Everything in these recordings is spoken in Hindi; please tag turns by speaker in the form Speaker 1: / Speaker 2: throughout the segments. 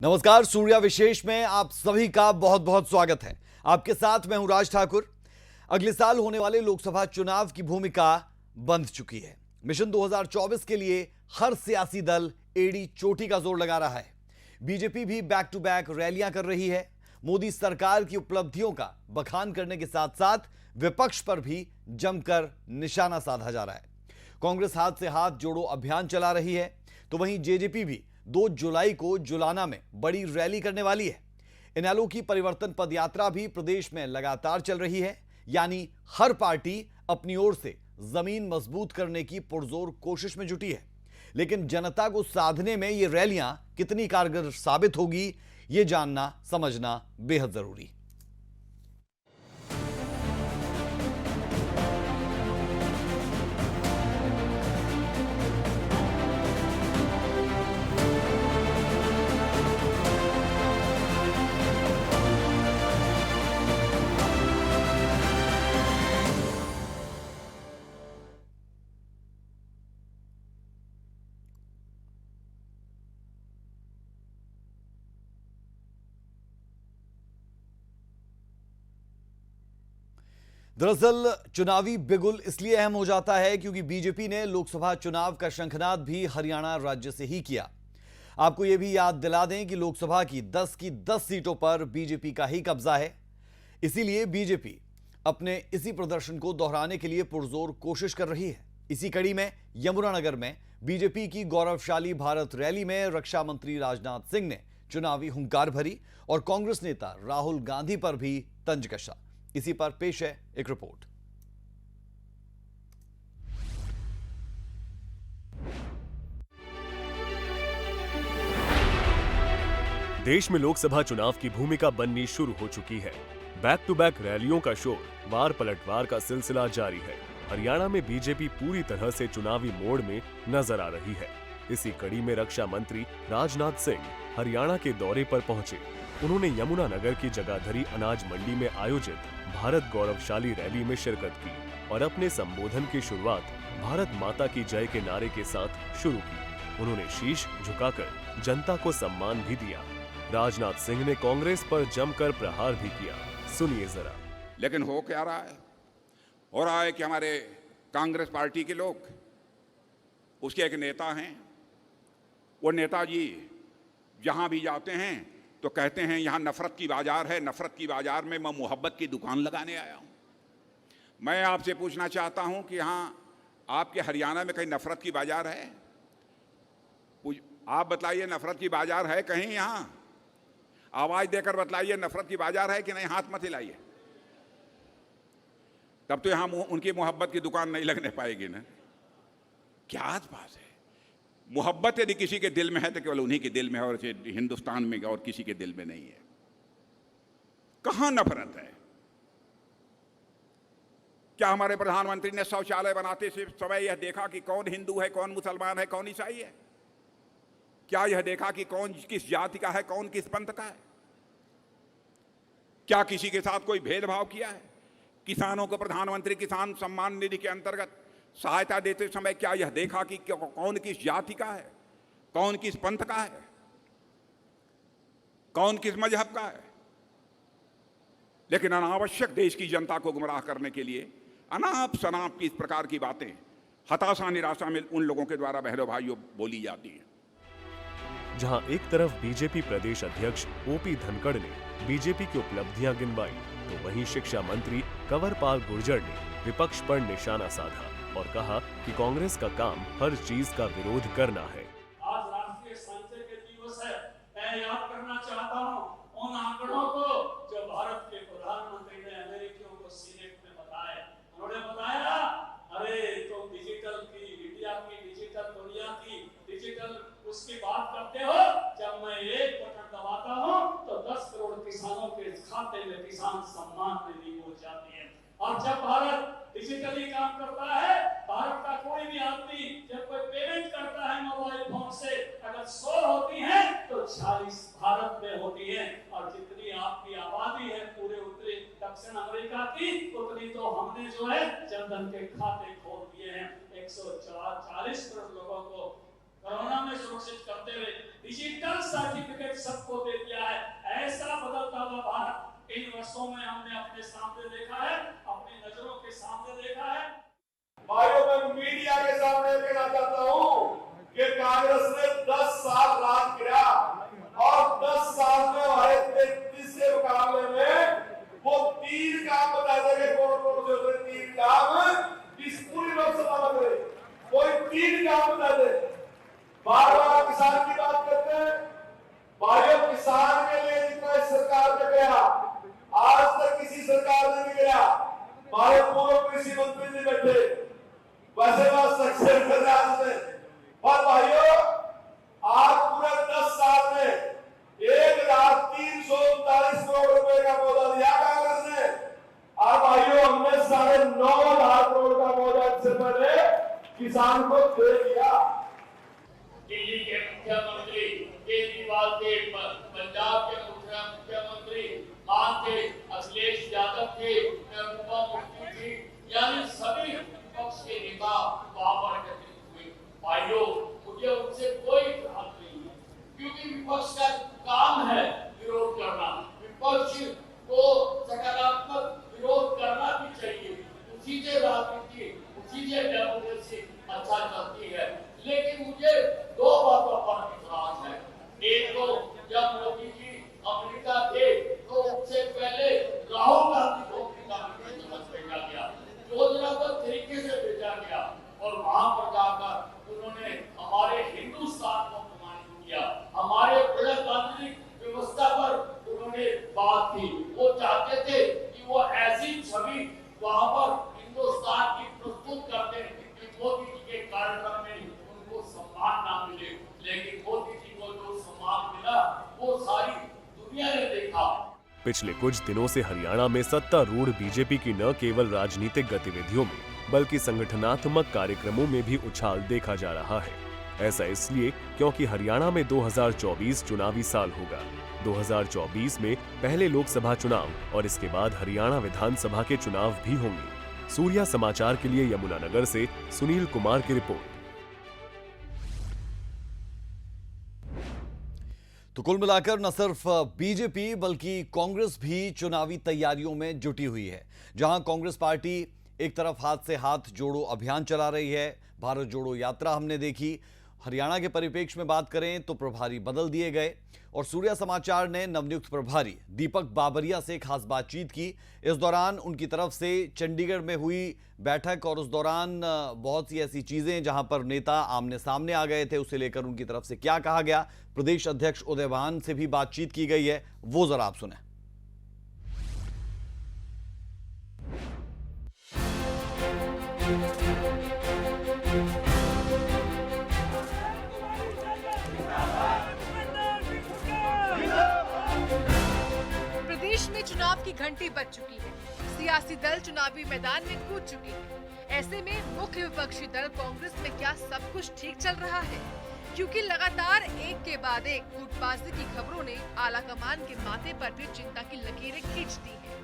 Speaker 1: नमस्कार, सूर्या विशेष में आप सभी का बहुत बहुत स्वागत है। आपके साथ मैं हूं राज ठाकुर। अगले साल होने वाले लोकसभा चुनाव की भूमिका बंध चुकी है। मिशन 2024 के लिए हर सियासी दल एड़ी चोटी का जोर लगा रहा है। बीजेपी भी बैक टू बैक रैलियां कर रही है। मोदी सरकार की उपलब्धियों का बखान करने के साथ साथ विपक्ष पर भी जमकर निशाना साधा जा रहा है। कांग्रेस हाथ से हाथ जोड़ो अभियान चला रही है, तो वहीं जेजेपी भी 2 जुलाई को जुलाना में बड़ी रैली करने वाली है। इनेलो की परिवर्तन पदयात्रा भी प्रदेश में लगातार चल रही है। यानी हर पार्टी अपनी ओर से जमीन मजबूत करने की पुरजोर कोशिश में जुटी है। लेकिन जनता को साधने में ये रैलियां कितनी कारगर साबित होगी, ये जानना समझना बेहद जरूरी। दरअसल चुनावी बिगुल इसलिए अहम हो जाता है क्योंकि बीजेपी ने लोकसभा चुनाव का शंखनाद भी हरियाणा राज्य से ही किया। आपको यह भी याद दिला दें कि लोकसभा की 10 की 10 सीटों पर बीजेपी का ही कब्जा है। इसीलिए बीजेपी अपने इसी प्रदर्शन को दोहराने के लिए पुरजोर कोशिश कर रही है। इसी कड़ी में यमुनानगर में बीजेपी की गौरवशाली भारत रैली में रक्षा मंत्री राजनाथ सिंह ने चुनावी हुंकार भरी और कांग्रेस नेता राहुल गांधी पर भी तंज कसा। इसी पर पेश है एक रिपोर्ट।
Speaker 2: देश में लोकसभा चुनाव की भूमिका बननी शुरू हो चुकी है। बैक टू बैक रैलियों का शोर, वार पलटवार का सिलसिला जारी है। हरियाणा में बीजेपी पूरी तरह से चुनावी मोड़ में नजर आ रही है। इसी कड़ी में रक्षा मंत्री राजनाथ सिंह हरियाणा के दौरे पर पहुंचे। उन्होंने यमुनानगर की जगाधरी अनाज मंडी में आयोजित भारत गौरवशाली रैली में शिरकत की और अपने संबोधन की शुरुआत भारत माता की जय के नारे के साथ शुरू की। उन्होंने शीश झुकाकर जनता को सम्मान भी दिया। राजनाथ सिंह ने कांग्रेस पर जमकर प्रहार भी किया। सुनिए जरा।
Speaker 3: लेकिन हो क्या रहा है? हो रहा है कि हमारे कांग्रेस पार्टी के लोग, उसके एक नेता हैं, वो नेताजी जहां भी जाते हैं तो कहते हैं यहाँ नफरत की बाजार है, नफरत की बाजार में मैं मोहब्बत की दुकान लगाने आया हूँ। मैं आपसे पूछना चाहता हूँ कि यहाँ आपके हरियाणा में कहीं नफरत की बाजार है? आप बताइए, नफरत की बाजार है कहीं? यहाँ आवाज देकर बतलाइए, नफरत की बाजार है कि नहीं? हाथ मत हिलाइए। तब तो यहाँ उनकी मोहब्बत की दुकान नहीं लगने पाएगी ना। क्या बात है? मोहब्बत यदि किसी के दिल में है तो केवल उन्हीं के दिल में है, और हिंदुस्तान में और किसी के दिल में नहीं है। कहां नफरत है? क्या हमारे प्रधानमंत्री ने शौचालय बनाते समय यह देखा कि कौन हिंदू है, कौन मुसलमान है, कौन ईसाई है? क्या यह देखा कि कौन किस जाति का है, कौन किस पंथ का है? क्या किसी के साथ कोई भेदभाव किया है? किसानों को प्रधानमंत्री किसान सम्मान निधि के अंतर्गत सहायता देते समय क्या यह देखा कि कौन किस जाति का है, कौन किस पंथ का है, कौन किस मजहब का है? लेकिन अनावश्यक देश की जनता को गुमराह करने के लिए अनाप शनाप की इस प्रकार की बातें हताशा निराशा में उन लोगों के द्वारा बहनों भाइयों बोली जाती हैं।
Speaker 2: जहां एक तरफ बीजेपी प्रदेश अध्यक्ष ओपी धनखड़ ने बीजेपी की उपलब्धियां गिनवाई, तो वहीं शिक्षा मंत्री कंवरपाल गुर्जर ने विपक्ष पर निशाना साधा और कहा कि कांग्रेस का काम हर चीज का विरोध करना है।
Speaker 4: आज राष्ट्रीय संचय के दिवस है। मैं याद करना चाहता हूं उन आंकड़ों को जो भारत के प्रधानमंत्री ने अमेरिकियों को सीनेट में बताए। उन्होंने बताया, अरे तुम डिजिटल की, इंडिया की डिजिटल दुनिया की डिजिटल उसकी बात करते हो। जब मैं एक बटन दबाता हूं तो 10 करोड़ किसानों के खाते में किसान सम्मान निधि पहुंच जाती है। और जब भारत डिजिटली काम करता है, भारत का कोई भी आदमी जब कोई पेमेंट करता है मोबाइल फोन से, अगर 100 होती है तो 40 भारत में होती है। और जितनी आपकी आबादी है पूरे उत्तरी दक्षिण अमेरिका की, उतनी तो हमने जो है जनधन के खाते खोल दिए हैं। 140 करोड़ लोगों को कोरोना में सुरक्षित करते हुए डिजिटल सर्टिफिकेट सबको दे दिया है। ऐसा बदलता हुआ भारत इन वर्षों में हमने अपने सामने देखा है, अपनी नजरों के सामने देखा है।
Speaker 5: भाइयों, मैं मीडिया के सामने कहना चाहता हूं कि कांग्रेस ने 10 साल राज किया और 10 साल में हमारे 33 के मुकाबले में वो 3 काम बता देंगे। कौन से होते 3 काम इस पूरी लोकसभा में करे, कोई 3 काम बता दे। बार बार किसान की बात करते हैं। भाइयों, किसान के लिए जितना इस सरकार ने किया आज तक किसी सरकार ने नहीं किया। हमारे पूर्व कृषि मंत्री जी बैठे, वैसे बात सक्सेस कर रहा है। और भाइयों, आज पूरे 10 साल में 1,339 करोड़ रुपए का पौधा दिया कांग्रेस ने। और भाइयों, हमने 9,500 करोड़ का पौधा इससे पहले किसान को दे दिया।
Speaker 4: दिल्ली के मुख्यमंत्री केजरीवाल के, पंजाब के मुख्यमंत्री मान के, अखिलेश यादव के उप मुख्यमंत्री, यानी सभी विपक्ष के नेता वहां पर एकत्रित हुए। भाइयों, मुझे उनसे कोई इतराज नहीं है, क्योंकि विपक्ष का काम है विरोध करना। विपक्ष को सकारात्मक विरोध करना भी चाहिए। उसी से राजनीति, उसी से डेमोक्रेसी अच्छा चलती है। लेकिन मुझे 2 बातों पर विश्वास है। एक तो जब मोदी जी अमेरिका थे तो उससे पहले राहुल गांधी को अमेरिका भेजा गया, योजनाबद्ध तरीके से भेजा गया और वहां पर जाकर उन्होंने हमारे हिंदुस्तान को अपमानित किया, हमारे प्रजातांत्रिक व्यवस्था पर उन्होंने बात की। वो चाहते थे कि वो ऐसी छवि वहां पर हिंदुस्तान की प्रस्तुत करते कि मोदी जी के कार्यक्रम में उनको सम्मान ना मिले। लेकिन मोदी जी को जो सम्मान मिला वो सारी दुनिया ने देखा।
Speaker 2: पिछले कुछ दिनों से हरियाणा में सत्तारूढ़ बीजेपी की न केवल राजनीतिक गतिविधियों में बल्कि संगठनात्मक कार्यक्रमों में भी उछाल देखा जा रहा है। ऐसा इसलिए क्योंकि हरियाणा में 2024 चुनावी साल होगा। 2024 में पहले लोकसभा चुनाव और इसके बाद हरियाणा विधानसभा के चुनाव भी होंगे। सूर्या समाचार के लिए यमुनानगर से सुनील कुमार की रिपोर्ट।
Speaker 1: तो कुल मिलाकर न सिर्फ बीजेपी बल्कि कांग्रेस भी चुनावी तैयारियों में जुटी हुई है। जहां कांग्रेस पार्टी एक तरफ हाथ से हाथ जोड़ो अभियान चला रही है, भारत जोड़ो यात्रा हमने देखी। हरियाणा के परिप्रेक्ष्य में बात करें तो प्रभारी बदल दिए गए और सूर्या समाचार ने नवनियुक्त प्रभारी दीपक बाबरिया से खास बातचीत की। इस दौरान उनकी तरफ से चंडीगढ़ में हुई बैठक और उस दौरान बहुत सी ऐसी चीजें जहां पर नेता आमने सामने आ गए थे, उसे लेकर उनकी तरफ से क्या कहा गया। प्रदेश अध्यक्ष उदय भान से भी बातचीत की गई है, वो जरा आप सुने।
Speaker 6: प्रदेश में चुनाव की घंटी बज चुकी है। सियासी दल चुनावी मैदान में कूद चुके हैं। ऐसे में मुख्य विपक्षी दल कांग्रेस में क्या सब कुछ ठीक चल रहा है? क्योंकि लगातार एक के बाद एक कूटबाजी की खबरों ने आला कमान के माथे पर भी चिंता की लकीरें खींच दी हैं।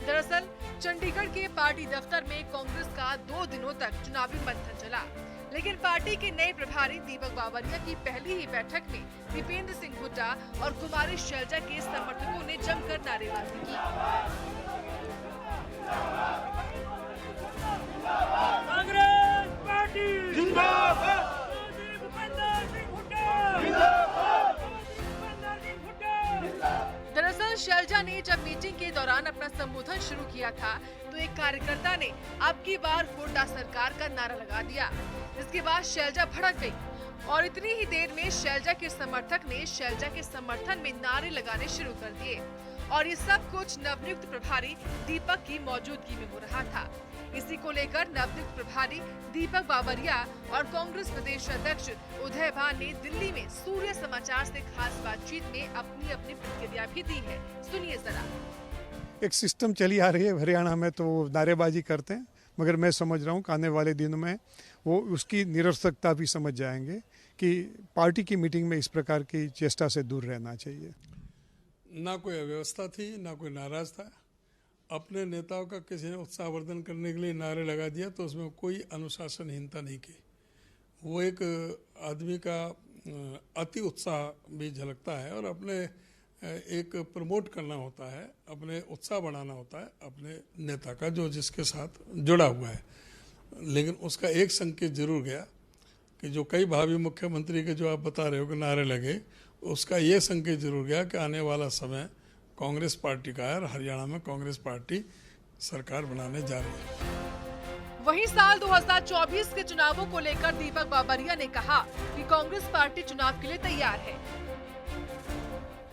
Speaker 6: दरअसल चंडीगढ़ के पार्टी दफ्तर में कांग्रेस का 2 दिनों तक चुनावी मंथन चला, लेकिन पार्टी के नए प्रभारी दीपक बाबरिया की पहली ही बैठक में दीपेंद्र सिंह हुड्डा और कुमारी शैलजा के समर्थकों ने जमकर नारेबाजी की।
Speaker 4: कांग्रेस पार्टी जिंदाबाद।
Speaker 6: दरअसल शैलजा ने जब मीटिंग के दौरान अपना संबोधन शुरू किया था तो एक कार्यकर्ता ने अब की बार हुड्डा सरकार का नारा लगा दिया। इसके बाद शैलजा भड़क गई और इतनी ही देर में शैलजा के समर्थक ने शैलजा के समर्थन में नारे लगाने शुरू कर दिए और ये सब कुछ नवनियुक्त प्रभारी दीपक की मौजूदगी में हो रहा था। इसी को लेकर नवनियुक्त प्रभारी दीपक बाबरिया और कांग्रेस प्रदेश अध्यक्ष उदय भान ने दिल्ली में सूर्य समाचार से खास बातचीत में अपनी अपनी प्रतिक्रिया भी दी है। सुनिए जरा।
Speaker 7: एक सिस्टम चली आ रही है हरियाणा में, तो नारेबाजी करते हैं, मगर मैं समझ रहा हूँ कि आने वाले दिनों में वो उसकी निरर्थकता भी समझ जाएंगे कि पार्टी की मीटिंग में इस प्रकार की चेष्टा से दूर रहना चाहिए।
Speaker 8: ना कोई अव्यवस्था थी, ना कोई नाराज था। अपने नेताओं का किसी ने उत्साहवर्धन करने के लिए नारे लगा दिया तो उसमें कोई अनुशासनहीनता नहीं की। वो एक आदमी का अति उत्साह भी झलकता है, और अपने एक प्रमोट करना होता है, अपने उत्साह बढ़ाना होता है अपने नेता का जो जिसके साथ जुड़ा हुआ है। लेकिन उसका एक संकेत जरूर गया कि जो कई भावी मुख्यमंत्री के जो आप बता रहे हो कि नारे लगे, उसका ये संकेत जरूर गया कि आने वाला समय कांग्रेस पार्टी का है और हरियाणा में कांग्रेस पार्टी सरकार बनाने जा रही है।
Speaker 6: वहीं साल 2024 के चुनावों को लेकर दीपक बाबरिया ने कहा कि कांग्रेस पार्टी चुनाव के लिए तैयार है।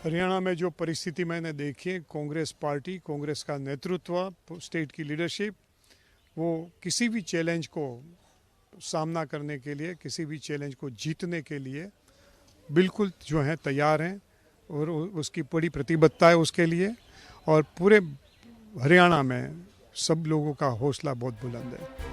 Speaker 7: हरियाणा में जो परिस्थिति मैंने देखी है, कांग्रेस पार्टी, कांग्रेस का नेतृत्व, स्टेट की लीडरशिप, वो किसी भी चैलेंज को सामना करने के लिए, किसी भी चैलेंज को जीतने के लिए बिल्कुल जो है तैयार हैं, और उसकी बड़ी प्रतिबद्धता है उसके लिए। और पूरे हरियाणा में सब लोगों का हौसला बहुत बुलंद है।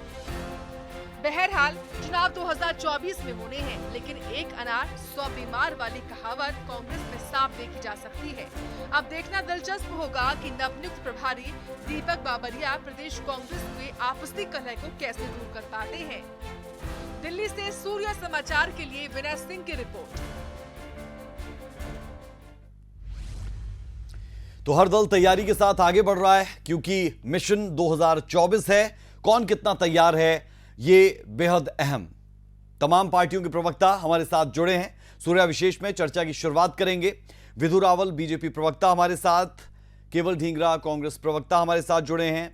Speaker 6: बहरहाल चुनाव 2024 में होने हैं, लेकिन एक अनार 100 बीमार वाली कहावत कांग्रेस में साफ देखी जा सकती है। अब देखना दिलचस्प होगा कि नवनियुक्त प्रभारी दीपक बाबरिया प्रदेश कांग्रेस में आपसी कलह को कैसे दूर कर पाते हैं। दिल्ली से सूर्या समाचार के लिए विनय सिंह की रिपोर्ट।
Speaker 1: तो हर दल तैयारी के साथ आगे बढ़ रहा है, क्योंकि मिशन 2024 है। कौन कितना तैयार है, ये बेहद अहम। तमाम पार्टियों के प्रवक्ता हमारे साथ जुड़े हैं। सूर्या विशेष में चर्चा की शुरुआत करेंगे। विधु रावल बीजेपी प्रवक्ता हमारे साथ, केवल ढींगरा कांग्रेस प्रवक्ता हमारे साथ जुड़े हैं,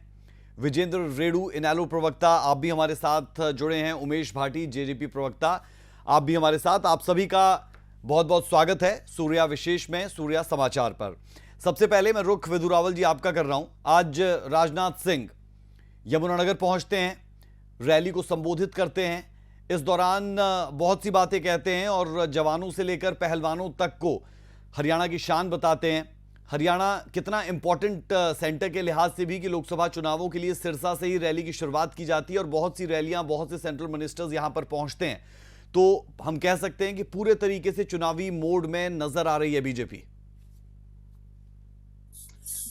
Speaker 1: विजेंद्र रेडू इनेलो प्रवक्ता आप भी हमारे साथ जुड़े हैं, उमेश भाटी जेजेपी प्रवक्ता आप भी हमारे साथ। आप सभी का बहुत बहुत स्वागत है सूर्या विशेष में, सूर्या समाचार पर। सबसे पहले मैं रुख विधु रावल जी आपका कर रहा हूं। आज राजनाथ सिंह यमुनानगर पहुंचते हैं, रैली को संबोधित करते हैं। इस दौरान बहुत सी बातें कहते हैं और जवानों से लेकर पहलवानों तक को हरियाणा की शान बताते हैं। हरियाणा कितना इंपॉर्टेंट सेंटर के लिहाज से भी कि लोकसभा चुनावों के लिए सिरसा से ही रैली की शुरुआत की जाती है और बहुत सी रैलियां, बहुत से सेंट्रल मिनिस्टर्स यहां पर पहुंचते हैं। तो हम कह सकते हैं कि पूरे तरीके से चुनावी मोड में नजर आ रही है बीजेपी।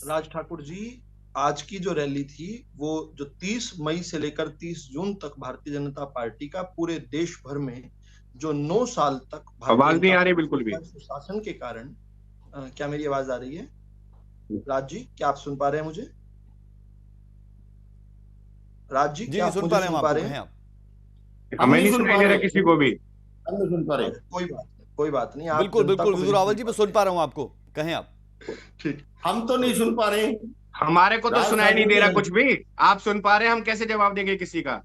Speaker 9: राज ठाकुर जी, आज की जो रैली थी वो जो 30 मई से लेकर 30 जून तक भारतीय जनता पार्टी का पूरे देश भर में जो 9 साल तक
Speaker 10: आवाज नहीं आ रही बिल्कुल भी
Speaker 9: शासन के कारण, क्या मेरी आवाज आ रही है राज जी? क्या आप सुन पा रहे हैं मुझे? राज जी क्या
Speaker 1: सुन पा रहे हैं आप?
Speaker 10: हमें नहीं सुनाई दे रहा किसी को भी।
Speaker 9: हम नहीं सुन पा रहे। कोई बात नहीं।
Speaker 1: बिल्कुल विधु रावल जी मैं सुन पा रहा हूं आपको, कहें आप।
Speaker 9: ठीक, हम तो नहीं सुन पा रहे।
Speaker 10: हमारे को तो सुनाई नहीं दे रहा कुछ भी। आप सुन पा रहे हैं, हम कैसे जवाब देंगे किसी का?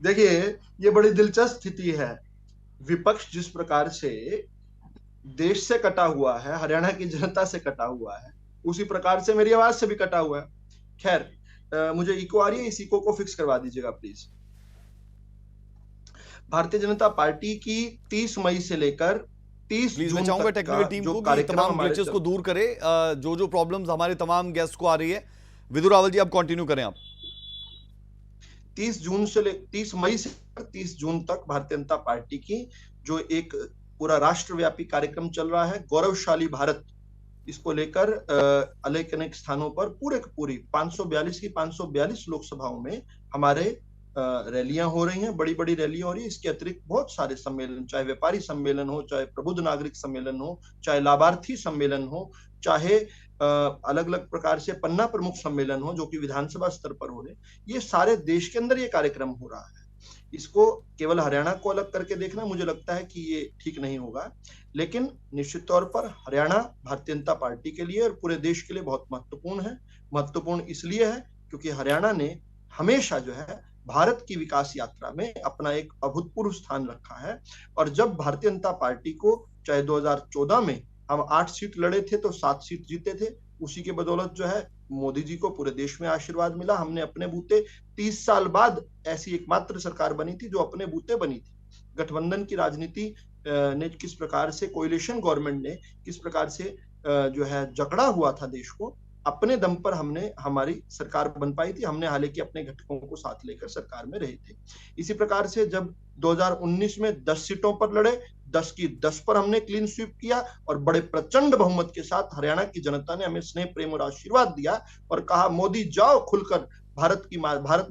Speaker 9: देखिए, ये बड़ी दिलचस्प स्थिति है। विपक्ष जिस प्रकार से देश से कटा हुआ है, हरियाणा की जनता से कटा हुआ है, उसी प्रकार से मेरी आवाज से भी कटा हुआ है। खैर, मुझे इको आ रही है, इस इको को फिक्स करवा दीजिएगा प्लीज। भारतीय जनता पार्टी की 30 मई से लेकर 30 जून
Speaker 1: चाहूंगा
Speaker 9: तक
Speaker 1: टेक्निकल टीम को कि तमाम ग्लिचेस को दूर करे, जो प्रॉब्लम्स हमारे तमाम गेस्ट को आ रही है। विधु रावल जी आप कंटिन्यू करें आप।
Speaker 9: 30 मई से 30 जून तक भारतीय जनता पार्टी की जो एक पूरा राष्ट्रव्यापी कार्यक्रम चल रहा है, गौरवशाली भारत, इसको लेकर अनेक स्थानों पर पूरी 542 की 542 लोकसभाओं में हमारे रैलियां हो रही हैं, बड़ी बड़ी रैलियां हो रही है। इसके अतिरिक्त बहुत सारे सम्मेलन, चाहे व्यापारी सम्मेलन हो, चाहे प्रबुद्ध नागरिक सम्मेलन हो, चाहे लाभार्थी सम्मेलन हो, चाहे अलग अलग प्रकार से पन्ना प्रमुख सम्मेलन हो जो कि विधानसभा स्तर पर हो रहे, ये सारे देश के अंदर ये कार्यक्रम हो रहा है। इसको केवल हरियाणा को अलग करके देखना मुझे लगता है कि ये ठीक नहीं होगा। लेकिन निश्चित तौर पर हरियाणा भारतीय जनता पार्टी के लिए और पूरे देश के लिए बहुत महत्वपूर्ण है। महत्वपूर्ण इसलिए है क्योंकि हरियाणा ने हमेशा जो है भारत की विकास यात्रा में अपना एक अभूतपूर्व स्थान रखा है। और जब भारतीय जनता पार्टी को चाहे 2014 में हम 8 सीट लड़े थे तो 7 सीट जीते थे, उसी के बदौलत जो है मोदी जी को पूरे देश में आशीर्वाद मिला। हमने अपने बूते 30 साल बाद ऐसी एकमात्र सरकार बनी थी जो अपने बूते बनी थी। गठबंधन की राजनीति ने किस प्रकार से, कोएलिशन गवर्नमेंट ने किस प्रकार से जो है जकड़ा हुआ था देश को, अपने दम पर हमने हमारी सरकार बन पाई थी। हमने हालांकि अपने घटकों को साथ लेकर सरकार में रहे थे। इसी प्रकार से जब 2019 में 10 सीटों पर लड़े 10 की 10 पर हमने क्लीन स्वीप किया और बड़े प्रचंड बहुमत के साथ हरियाणा की जनता ने हमें स्नेह प्रेम और आशीर्वाद दिया और कहा मोदी जाओ खुलकर भारत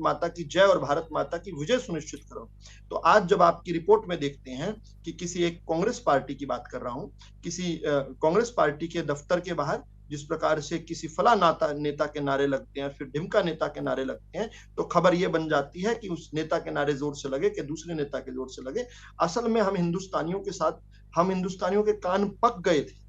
Speaker 9: माता की जय और भारत माता की विजय सुनिश्चित करो। तो आज जब आपकी रिपोर्ट में देखते हैं कि किसी एक कांग्रेस पार्टी की बात कर रहा हूं, किसी कांग्रेस पार्टी के दफ्तर के बाहर जिस प्रकार से किसी फला नेता के नारे लगते हैं, फिर ढिमका नेता के नारे लगते हैं, तो खबर यह बन जाती है कि उस नेता के नारे जोर से लगे कि दूसरे नेता के जोर से लगे। असल में हम हिंदुस्तानियों के कान पक गए थे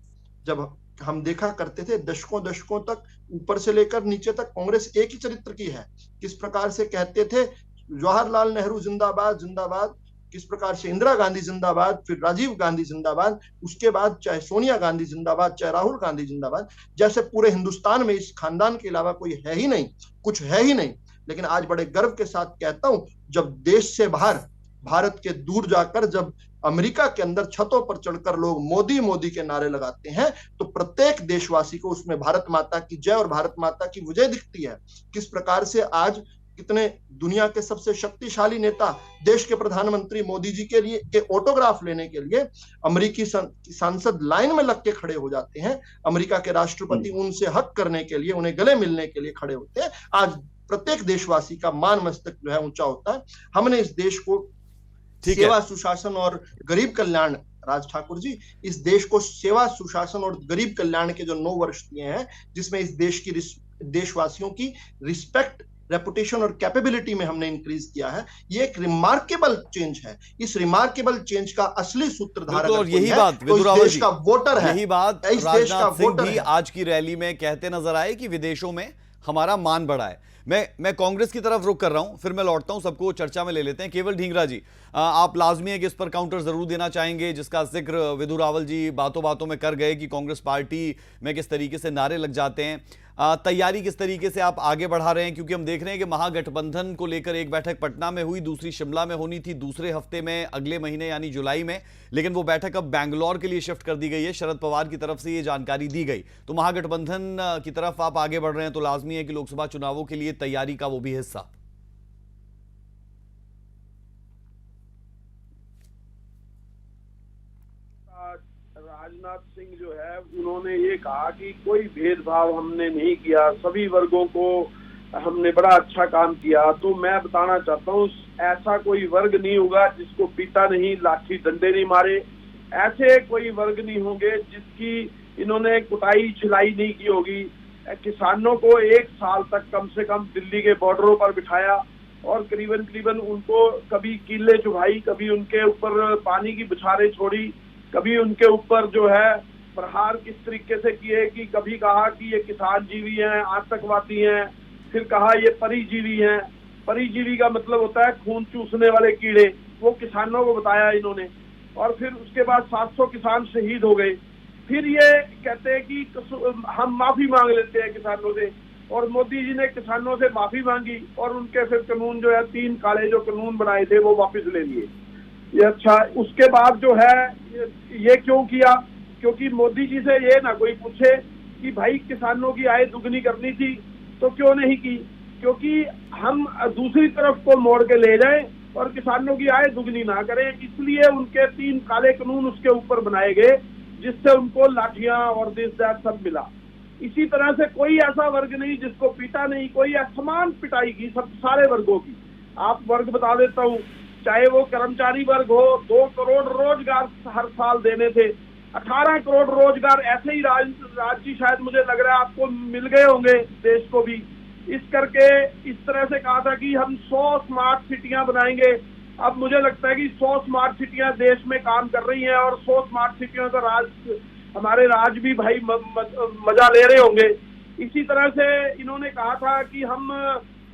Speaker 9: जब हम देखा करते थे दशकों तक ऊपर से लेकर नीचे तक कांग्रेस एक ही चरित्र की है। किस प्रकार से कहते थे जवाहरलाल नेहरू जिंदाबाद जिंदाबाद, किस प्रकार से इंदिरा गांधी जिंदाबाद, फिर राजीव गांधी जिंदाबाद, उसके बाद चाहे सोनिया गांधी जिंदाबाद, चाहे राहुल गांधी जिंदाबाद, जैसे पूरे हिंदुस्तान में इस खानदान के अलावा कोई है ही नहीं, कुछ है ही नहीं। लेकिन आज बड़े गर्व के साथ कहता हूं, जब देश से बाहर भारत के दूर जाकर जब अमेरिका के अंदर छतों पर चढ़कर लोग मोदी मोदी के नारे लगाते हैं, तो प्रत्येक देशवासी को उसमें भारत माता की जय और भारत माता की विजय दिखती है। किस प्रकार से आज कितने दुनिया के सबसे शक्तिशाली नेता देश के प्रधानमंत्री मोदी जी के लिए के ऑटोग्राफ लेने के लिए अमेरिकी सांसद लाइन में लग के खड़े हो जाते हैं। अमेरिका के राष्ट्रपति उनसे हक करने के लिए, उन्हें गले मिलने के लिए खड़े होते हैं। आज प्रत्येक देशवासी का मान मस्तक जो है ऊंचा होता है। हमने इस देश को सेवा सुशासन और गरीब कल्याण, राज ठाकुर जी, इस देश को सेवा सुशासन और गरीब कल्याण के जो 9 वर्ष दिए हैं, जिसमें इस देश की देशवासियों की रिस्पेक्ट, रेपुटेशन और कैपेबिलिटी में हमने इंक्रीज किया है। ये एक रिमार्केबल चेंज है। इस रिमार्केबल चेंज का असली सूत्रधार
Speaker 1: और यही बात
Speaker 9: तो इस देश का वोटर है।
Speaker 1: यही बात राजनाथ सिंह भी आज की रैली में कहते नजर आए कि विदेशों में हमारा मान बढ़ा है। मैं कांग्रेस की तरफ रुख कर रहा हूं, फिर मैं लौटता हूं, सबको चर्चा में ले लेते हैं। केवल ढींगरा जी, आप लाजमी है कि इस पर काउंटर जरूर देना चाहेंगे, जिसका जिक्र विधु रावल जी बातों बातों में कर गए कि कांग्रेस पार्टी में किस तरीके से नारे लग जाते हैं। तैयारी किस तरीके से आप आगे बढ़ा रहे हैं, क्योंकि हम देख रहे हैं कि महागठबंधन को लेकर एक बैठक पटना में हुई, दूसरी शिमला में होनी थी दूसरे हफ्ते में अगले महीने यानी जुलाई में, लेकिन वो बैठक अब बैंगलोर के लिए शिफ्ट कर दी गई है। शरद पवार की तरफ से ये जानकारी दी गई। तो महागठबंधन की तरफ आप आगे बढ़ रहे हैं, तो लाजमी है कि लोकसभा चुनावों के लिए तैयारी का वो भी हिस्सा।
Speaker 11: राजनाथ सिंह जो है, उन्होंने ये कहा कि कोई भेदभाव हमने नहीं किया, सभी वर्गों को हमने बड़ा अच्छा काम किया। तो मैं बताना चाहता हूँ, ऐसा कोई वर्ग नहीं होगा जिसको पीटा नहीं, लाठी डंडे नहीं मारे। ऐसे कोई वर्ग नहीं होंगे जिसकी इन्होंने कुटाई छिलाई नहीं की होगी। किसानों को 1 साल तक कम से कम दिल्ली के बॉर्डरों पर बिठाया और करीबन उनको कभी कीले चुभाई, कभी उनके ऊपर पानी की बौछारें छोड़ी, कभी उनके ऊपर जो है प्रहार किस तरीके से किए कि कभी कहा कि ये किसान जीवी हैं, आतंकवादी हैं, फिर कहा ये परिजीवी हैं। परिजीवी का मतलब होता है खून चूसने वाले कीड़े, वो किसानों को बताया इन्होंने। और फिर उसके बाद 700 किसान शहीद हो गए। फिर ये कहते हैं कि हम माफी मांग लेते हैं किसानों से, और मोदी जी ने किसानों से माफी मांगी और उनके फिर कानून जो है 3 काले जो कानून बनाए थे वो वापस ले लिए। ये अच्छा, उसके बाद जो है ये क्यों किया? क्योंकि मोदी जी से ये ना कोई पूछे कि भाई किसानों की आय दुगनी करनी थी तो क्यों नहीं की, क्योंकि हम दूसरी तरफ को मोड़ के ले जाएं और किसानों की आय दुगनी ना करें, इसलिए उनके 3 काले कानून उसके ऊपर बनाए गए, जिससे उनको लाठियां और दिस दैट सब मिला। इसी तरह से कोई ऐसा वर्ग नहीं जिसको पीटा नहीं, कोई असमान पिटाई की सब सारे वर्गों की। आप वर्ग बता देता हूँ, चाहे वो कर्मचारी वर्ग हो, 2 करोड़ रोजगार हर साल देने थे, 18 करोड़ रोजगार ऐसे ही राज्य शायद मुझे लग रहा है आपको मिल गए होंगे देश को भी। इस करके इस तरह से कहा था कि हम 100 स्मार्ट सिटियां बनाएंगे। अब मुझे लगता है कि 100 स्मार्ट सिटियां देश में काम कर रही हैं और 100 स्मार्ट सिटियों का हमारे राज्य भी भाई मजा ले रहे होंगे। इसी तरह से इन्होंने कहा था कि हम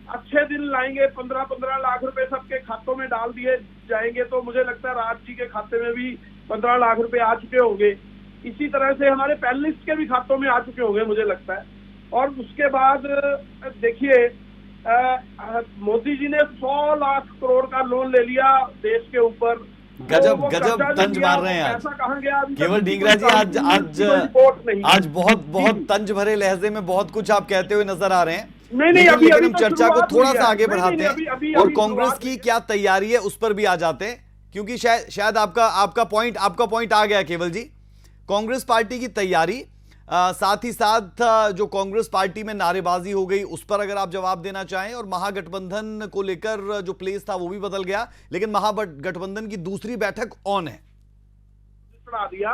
Speaker 11: अच्छे दिन लाएंगे, 15-15 लाख रुपए सबके खातों में डाल दिए जाएंगे। तो मुझे लगता है राज्य जी के खाते में भी 15 लाख रुपए आ चुके होंगे। इसी तरह से हमारे पैनलिस्ट के भी खातों में आ चुके होंगे मुझे लगता है। और उसके बाद देखिए, मोदी जी ने 100 लाख करोड़ का लोन ले लिया देश के ऊपर।
Speaker 1: गजब तंज मार रहे हैं आज।
Speaker 11: कहाँ गया
Speaker 1: केवल ढींगरा जी, आज बहुत तंज भरे लहजे में बहुत कुछ आप कहते हुए नजर आ रहे हैं।
Speaker 11: नहीं, अभी
Speaker 1: हम चर्चा को थोड़ा सा आगे बढ़ाते हैं और कांग्रेस की क्या तैयारी है उस पर भी आ जाते हैं। क्योंकि शायद आपका पॉइंट आ गया केवल जी। कांग्रेस पार्टी की तैयारी, साथ ही साथ जो कांग्रेस पार्टी में नारेबाजी हो गई उस पर अगर आप जवाब देना चाहें, और महागठबंधन को लेकर जो प्लेस था वो भी बदल गया, लेकिन महागठबंधन की दूसरी बैठक ऑन है।
Speaker 11: दिया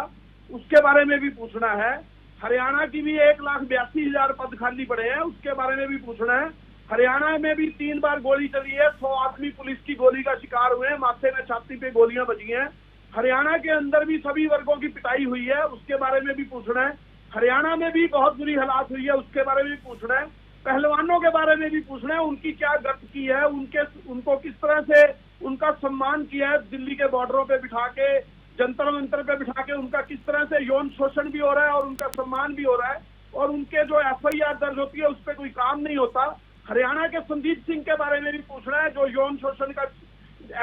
Speaker 11: उसके बारे में भी पूछना है। हरियाणा की भी 1,82,000 पद खाली पड़े हैं, उसके बारे में भी पूछना है। हरियाणा में भी 3 बार गोली चली है, 100 आदमी पुलिस की गोली का शिकार हुए हैं, माथे में छाती पे गोलियां बची हैं। हरियाणा के अंदर भी सभी वर्गों की पिटाई हुई है, उसके बारे में भी पूछना है। हरियाणा में भी बहुत बुरी हालात हुई है, उसके बारे में भी पूछना है। पहलवानों के बारे में भी पूछना है, उनकी क्या गत की है, उनको किस तरह से उनका सम्मान किया है, दिल्ली के बॉर्डरों पे बिठा के, जंतर मंतर पे बिठा के उनका किस तरह से यौन शोषण भी हो रहा है और उनका सम्मान भी हो रहा है, और उनके जो FIR दर्ज होती है उस पर कोई काम नहीं होता। हरियाणा के संदीप सिंह के बारे में भी पूछना है, जो यौन शोषण का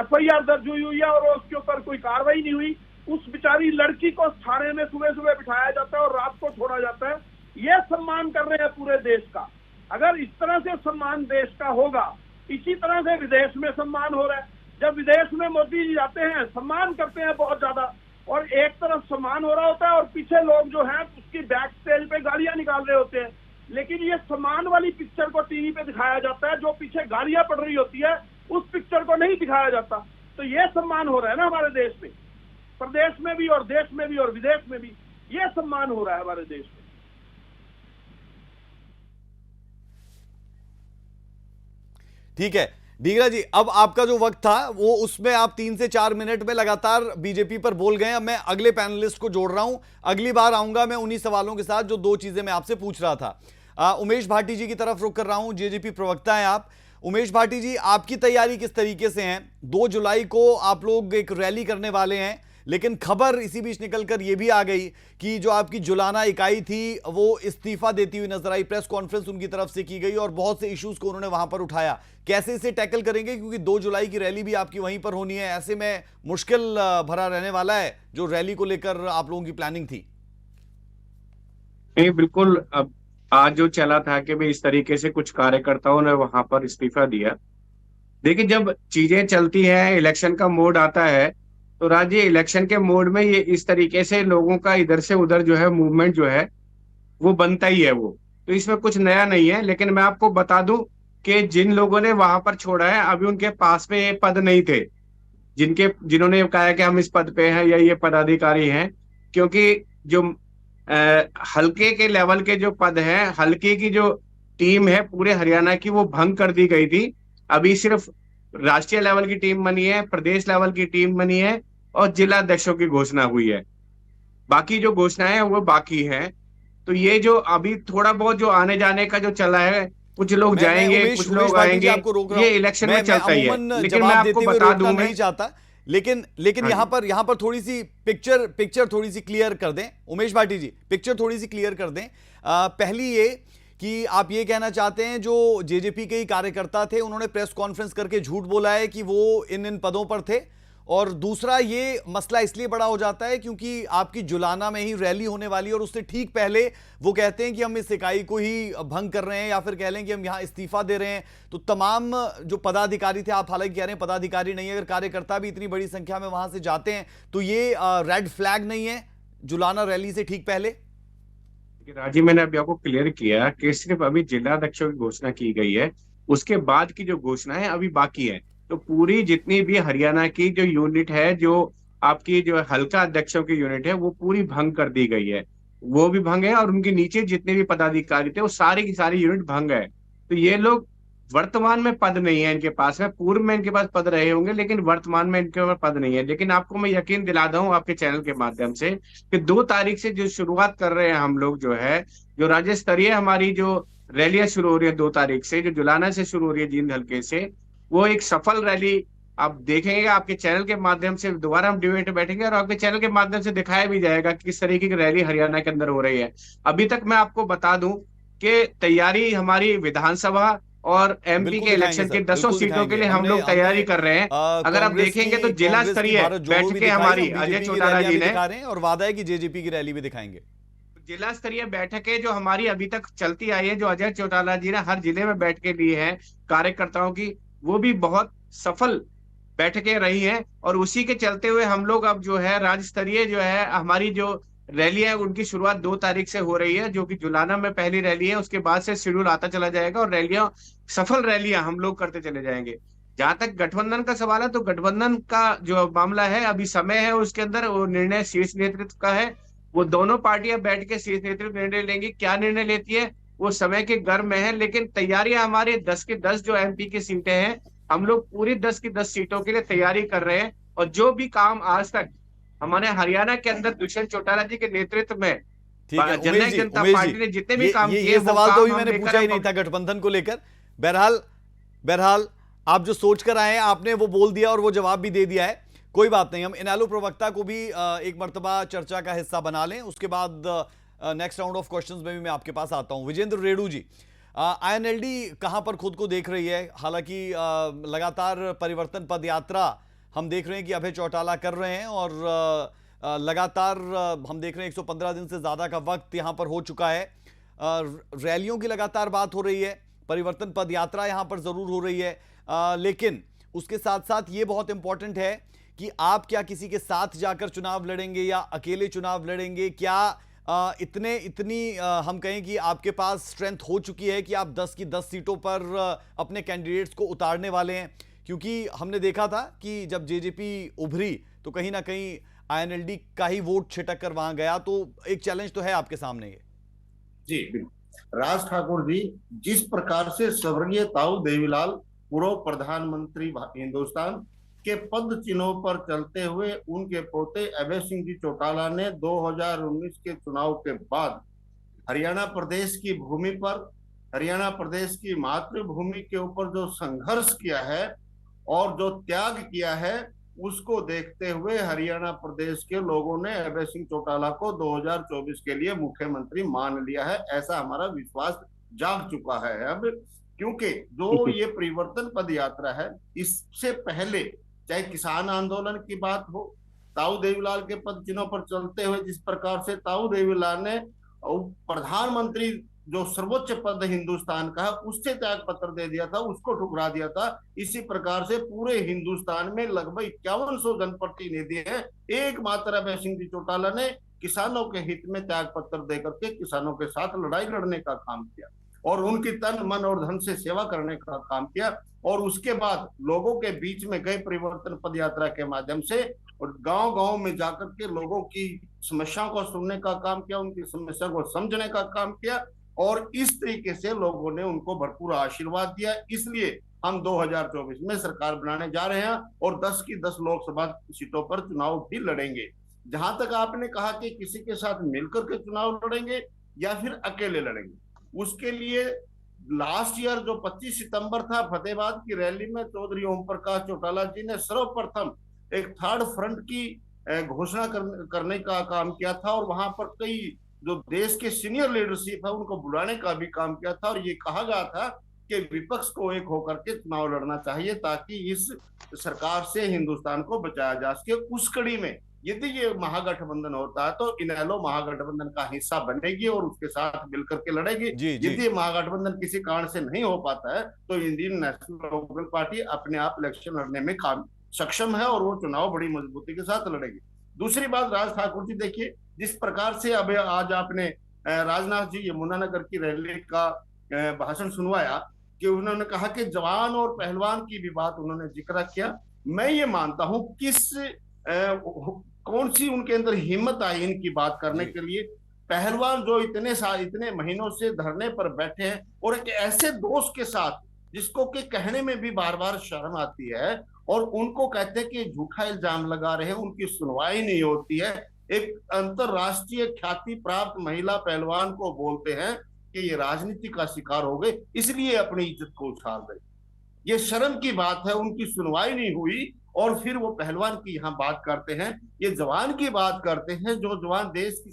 Speaker 11: FIR दर्ज हुई है और उसके ऊपर कोई कार्रवाई नहीं हुई। उस बेचारी लड़की को थाने में सुबह सुबह बिठाया जाता है और रात को छोड़ा जाता है। ये सम्मान कर रहे हैं पूरे देश का। अगर इस तरह से सम्मान देश का होगा, इसी तरह से विदेश में सम्मान हो रहा है। जब विदेश में मोदी जी जाते हैं, सम्मान करते हैं बहुत ज्यादा, और एक तरफ सम्मान हो रहा होता है और पीछे लोग जो हैं उसकी बैक स्टेज पे गालियां निकाल रहे होते हैं। लेकिन ये सम्मान वाली पिक्चर को टीवी पे दिखाया जाता है, जो पीछे गालियां पड़ रही होती है उस पिक्चर को नहीं दिखाया जाता। तो ये सम्मान हो रहा है ना हमारे देश में, प्रदेश में भी और देश में भी और विदेश में भी ये सम्मान हो रहा है हमारे देश में।
Speaker 1: ठीक है डीगरा जी, अब आपका जो वक्त था वो उसमें आप 3 से 4 मिनट में लगातार बीजेपी पर बोल गए। अब मैं अगले पैनलिस्ट को जोड़ रहा हूं, अगली बार आऊंगा मैं उन्हीं सवालों के साथ जो 2 चीजें मैं आपसे पूछ रहा था। उमेश भाटी जी की तरफ रुख कर रहा हूं, जेजेपी प्रवक्ता हैं आप। उमेश भाटी जी, आपकी तैयारी किस तरीके से है? 2 जुलाई को आप लोग एक रैली करने वाले हैं, लेकिन खबर इसी बीच निकलकर यह भी आ गई कि जो आपकी जुलाना इकाई थी वो इस्तीफा देती हुई नजर आई। प्रेस कॉन्फ्रेंस उनकी तरफ से की गई और बहुत से इश्यूज को उन्होंने वहां पर उठाया। कैसे इसे टैकल करेंगे, क्योंकि 2 जुलाई की रैली भी आपकी वहीं पर होनी है, ऐसे में मुश्किल भरा रहने वाला है जो रैली को लेकर आप लोगों की प्लानिंग थी।
Speaker 10: नहीं, बिल्कुल। अब आज जो चला था कि भाई इस तरीके से कुछ कार्यकर्ताओं ने वहां पर इस्तीफा दिया। देखिए, जब चीजें चलती है, इलेक्शन का मोड आता है, तो राज्य इलेक्शन के मोड में ये इस तरीके से लोगों का इधर से उधर जो है मूवमेंट जो है वो बनता ही है। वो तो इसमें कुछ नया नहीं है। लेकिन मैं आपको बता दूं कि जिन लोगों ने वहां पर छोड़ा है, अभी उनके पास में ये पद नहीं थे, जिन्होंने कहा कि हम इस पद पे हैं या ये पदाधिकारी हैं, क्योंकि जो हल्के के लेवल के जो पद हैं, हल्के की जो टीम है पूरे हरियाणा की, वो भंग कर दी गई थी। अभी सिर्फ राष्ट्रीय लेवल की टीम बनी है, प्रदेश लेवल की टीम बनी है और जिला अध्यक्षों की घोषणा हुई है। बाकी जो घोषणाएं हैं वो बाकी हैं। तो ये जो अभी थोड़ा बहुत जो आने जाने का जो चला है, कुछ लोग जाएंगे, कुछ लोग आएंगे, ये इलेक्शन में चलता ही है। लेकिन मैं आपको बता दूं, मैं
Speaker 1: नहीं चाहता, लेकिन यहाँ पर थोड़ी सी पिक्चर थोड़ी सी क्लियर कर दें उमेश भाटी जी, पिक्चर थोड़ी सी क्लियर कर दें। पहली ये कि आप ये कहना चाहते हैं जो जेजेपी के ही कार्यकर्ता थे उन्होंने प्रेस कॉन्फ्रेंस करके झूठ बोला है कि वो इन पदों पर थे, और दूसरा ये मसला इसलिए बड़ा हो जाता है क्योंकि आपकी जुलाना में ही रैली होने वाली है और उससे ठीक पहले वो कहते हैं कि हम इस इकाई को ही भंग कर रहे हैं या फिर कह लें कि हम यहाँ इस्तीफा दे रहे हैं। तो तमाम जो पदाधिकारी थे, आप हालांकि कह रहे हैं पदाधिकारी नहीं, अगर कार्यकर्ता भी इतनी बड़ी संख्या में वहां से जाते हैं तो ये रेड फ्लैग नहीं है जुलाना रैली से ठीक पहले?
Speaker 10: राजीव, मैंने अभी आपको क्लियर किया कि सिर्फ अभी जिला अध्यक्षों की घोषणा की गई है, उसके बाद की जो घोषणा है अभी बाकी है। तो पूरी जितनी भी हरियाणा की जो यूनिट है, जो आपकी जो हल्का अध्यक्षों की यूनिट है, वो पूरी भंग कर दी गई है। वो भी भंग है और उनके नीचे जितने भी पदाधिकारी थे वो सारी की सारी यूनिट भंग है। तो ये लोग वर्तमान में पद नहीं है इनके पास में, पूर्व में इनके पास पद रहे होंगे लेकिन वर्तमान में इनके पास पद नहीं है। लेकिन आपको मैं यकीन दिला दूं आपके चैनल के माध्यम से कि 2 तारीख से जो शुरुआत कर रहे हैं हम लोग, जो है जो राज्य स्तरीय हमारी जो रैलियां शुरू हो रही है 2 तारीख से, जो जुलाना से शुरू हो रही है जींद हल्के से, वो एक सफल रैली आप देखेंगे। आपके चैनल के माध्यम से दोबारा हम डिबेट बैठेंगे और आपके चैनल के माध्यम से दिखाया भी जाएगा कि किस तरीके की रैली हरियाणा के अंदर हो रही है। अभी तक मैं आपको बता दूं कि तैयारी हमारी विधानसभा और एमपी के इलेक्शन की 10 सीटों के लिए हम लोग तैयारी कर रहे हैं। अगर आप देखेंगे तो जिला स्तरीय बैठकें हमारी अजय चौटाला जी ने,
Speaker 1: और वादा है कि जेजेपी की रैली भी दिखाएंगे।
Speaker 10: जिला स्तरीय बैठकें जो हमारी अभी तक चलती आई है, जो अजय चौटाला जी ने हर जिले में बैठ के ली है कार्यकर्ताओं की, वो भी बहुत सफल बैठकें रही हैं, और उसी के चलते हुए हम लोग अब जो है राज्य स्तरीय जो है हमारी जो रैली है उनकी शुरुआत 2 तारीख से हो रही है, जो कि जुलाना में पहली रैली है। उसके बाद से शेड्यूल आता चला जाएगा और रैलियां, सफल रैलियां हम लोग करते चले जाएंगे। जहां तक गठबंधन का सवाल है, तो गठबंधन का जो मामला है, अभी समय है उसके अंदर, वो निर्णय शीर्ष नेतृत्व का है। वो दोनों पार्टियां बैठ के शीर्ष नेतृत्व निर्णय लेंगी, क्या निर्णय लेती है वो समय के गर्म में है। लेकिन तैयारियां हमारे 10 की 10 जो एमपी की सीटें हैं, हम लोग पूरी 10 की 10 सीटों के लिए तैयारी कर रहे हैं। और जो भी काम आज तक हमारे हरियाणा के अंदर दुष्यंत चौटाला जी के नेतृत्व में
Speaker 1: ठीक है,
Speaker 10: जननायक जनता पार्टी ने जितने भी काम किए,
Speaker 1: ये
Speaker 10: वो
Speaker 1: सवाल
Speaker 10: काम
Speaker 1: तो अभी
Speaker 10: हम
Speaker 1: मैंने
Speaker 10: लेकर
Speaker 1: पूछा ही
Speaker 10: हम-
Speaker 1: नहीं था गठबंधन को लेकर। बहरहाल आप जो सोच कर आए हैं आपने वो बोल दिया और वो जवाब भी दे दिया है। कोई बात नहीं, हम इनेलो प्रवक्ता को भी एक मर्तबा चर्चा का हिस्सा बना लें, उसके बाद नेक्स्ट राउंड ऑफ क्वेश्चंस में भी मैं आपके पास आता हूं। विजेंद्र रेणु जी, आईएनएलडी कहां पर खुद को देख रही है? हालांकि लगातार परिवर्तन पद यात्रा हम देख रहे हैं कि अभय चौटाला कर रहे हैं और लगातार हम देख रहे हैं 115 दिन से ज्यादा का वक्त यहां पर हो चुका है। रैलियों की लगातार बात हो रही है, परिवर्तन पद यात्रा यहां पर जरूर हो रही है, लेकिन उसके साथ साथ ये बहुत इंपॉर्टेंट है कि आप क्या किसी के साथ जाकर चुनाव लड़ेंगे या अकेले चुनाव लड़ेंगे? क्या इतनी हम कहें कि आपके पास स्ट्रेंथ हो चुकी है कि आप 10 की 10 सीटों पर अपने कैंडिडेट्स को उतारने वाले हैं? क्योंकि हमने देखा था कि जब जेजेपी उभरी तो कहीं ना कहीं आईएनएलडी का ही वोट छिटक कर वहां गया, तो एक चैलेंज तो है आपके सामने ये।
Speaker 12: जी बिल्कुल, राज ठाकुर जी, जिस प्रकार से स्वर्गीय ताऊ देवीलाल पूर्व प्रधानमंत्री हिंदुस्तान के पद चिन्हों पर चलते हुए उनके पोते अभय सिंह जी चौटाला ने 2019 के चुनाव के बाद हरियाणा प्रदेश की भूमि पर, हरियाणा प्रदेश की मातृभूमि के ऊपर जो संघर्ष किया है और जो त्याग किया है, उसको देखते हुए हरियाणा प्रदेश के लोगों ने अभय सिंह चौटाला को 2024 के लिए मुख्यमंत्री मान लिया है। ऐसा हमारा विश्वास जाग चुका है अब, क्योंकि जो ये परिवर्तन पद यात्रा है, इससे पहले चाहे किसान आंदोलन की बात हो, ताऊ देवीलाल के पद चिन्हों पर चलते हुए जिस प्रकार से ताऊ देवीलाल ने प्रधानमंत्री जो सर्वोच्च पद हिंदुस्तान का है उससे त्याग पत्र दे दिया था, उसको ठुकरा दिया था। इसी प्रकार से पूरे हिंदुस्तान में लगभग 5100 जनप्रतिनिधि हैं, एकमात्र अभय सिंह जी चौटाला ने किसानों के हित में त्याग पत्र देकर के किसानों के साथ लड़ाई लड़ने का काम किया और उनकी तन मन और धन से सेवा करने का काम किया। और उसके बाद लोगों के बीच में गए परिवर्तन पद यात्रा के माध्यम से और गांव-गांव में जाकर के लोगों की समस्याओं को सुनने का काम किया, उनकी समस्या को समझने का काम किया और इस तरीके से लोगों ने उनको भरपूर आशीर्वाद दिया। इसलिए हम 2024 में सरकार बनाने जा रहे हैं और 10 की 10 लोकसभा सीटों पर चुनाव भी लड़ेंगे। जहां तक आपने कहा कि किसी के साथ मिलकर के चुनाव लड़ेंगे या फिर अकेले लड़ेंगे, उसके लिए लास्ट ईयर जो 25 सितंबर था, फतेहाबाद की रैली में चौधरी ओम प्रकाश चौटाला जी ने सर्वप्रथम एक थर्ड फ्रंट की घोषणा करने का काम किया था और वहां पर कई जो देश के सीनियर लीडरशिप है उनको बुलाने का भी काम किया था और ये कहा गया था कि विपक्ष को एक होकर के चुनाव लड़ना चाहिए ताकि इस सरकार से हिंदुस्तान को बचाया जा सके। उस कड़ी में यदि ये महागठबंधन होता है तो इनेलो महागठबंधन का हिस्सा बनेगी और उसके साथ मिलकर के लड़ेगी। यदि महागठबंधन किसी कारण से नहीं हो पाता है तो इंडियन नेशनल कांग्रेस पार्टी अपने आप इलेक्शन लड़ने में सक्षम है और वो चुनाव बड़ी मजबूती के साथ लड़ेगी। दूसरी बात, राज ठाकुर जी देखिए, जिस प्रकार से अब आज आपने राजनाथ जी यमुनानगर की रैली का भाषण सुनवाया कि उन्होंने कहा कि जवान और पहलवान की भी बात उन्होंने जिक्र किया। मैं ये मानता हूं कौन सी उनके अंदर हिम्मत आई इनकी बात करने के लिए। पहलवान जो इतने महीनों से धरने पर बैठे हैं और एक ऐसे दोस्त के साथ जिसको कि कहने में भी बार बार शर्म आती है और उनको कहते हैं कि झूठा इल्जाम लगा रहे हैं, उनकी सुनवाई नहीं होती है। एक अंतरराष्ट्रीय ख्याति प्राप्त महिला पहलवान को बोलते हैं कि ये राजनीति का शिकार हो गए इसलिए अपनी इज्जत को उछाल रहे। ये शर्म की बात है, उनकी सुनवाई नहीं हुई और फिर वो पहलवान की यहाँ बात करते हैं। ये जवान की बात करते हैं, जो जवान देश की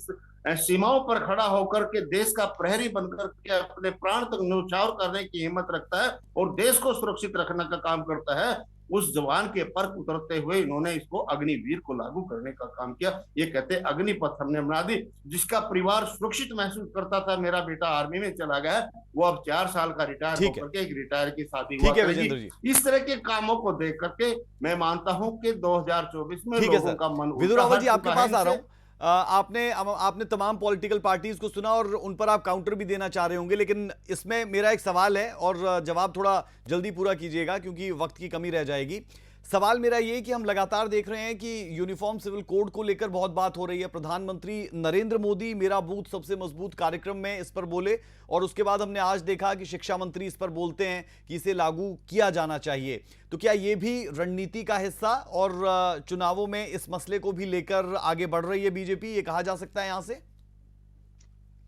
Speaker 12: सीमाओं पर खड़ा होकर के देश का प्रहरी बनकर के अपने प्राण तक न्यौछावर करने की हिम्मत रखता है और देश को सुरक्षित रखने का काम करता है, उस जवान के पर उतरते हुए इन्होंने इसको अग्निवीर को लागू करने का काम किया। ये कहते हैं अग्निपथ हमने बना दी, जिसका परिवार सुरक्षित महसूस करता था, मेरा बेटा आर्मी में चला गया, वो अब 4 साल का रिटायर होकर के एक रिटायर की शादी हुआ करेगी। इस तरह के कामों को देख करके मैं मानता हूं कि 2024 में लोगों का मन
Speaker 1: विदुर रावत जी आपके पास आ रहा हूं। आपने तमाम पॉलिटिकल पार्टीज को सुना और उन पर आप काउंटर भी देना चाह रहे होंगे, लेकिन इसमें मेरा एक सवाल है और जवाब थोड़ा जल्दी पूरा कीजिएगा क्योंकि वक्त की कमी रह जाएगी। सवाल मेरा ये कि हम लगातार देख रहे हैं कि यूनिफॉर्म सिविल कोड को लेकर बहुत बात हो रही है। प्रधानमंत्री नरेंद्र मोदी मेरा बूथ सबसे मजबूत कार्यक्रम में इस पर बोले और उसके बाद हमने आज देखा कि शिक्षा मंत्री इस पर बोलते हैं कि इसे लागू किया जाना चाहिए। तो क्या ये भी रणनीति का हिस्सा और चुनावों में इस मसले को भी लेकर आगे बढ़ रही है बीजेपी, ये कहा जा सकता है? यहां से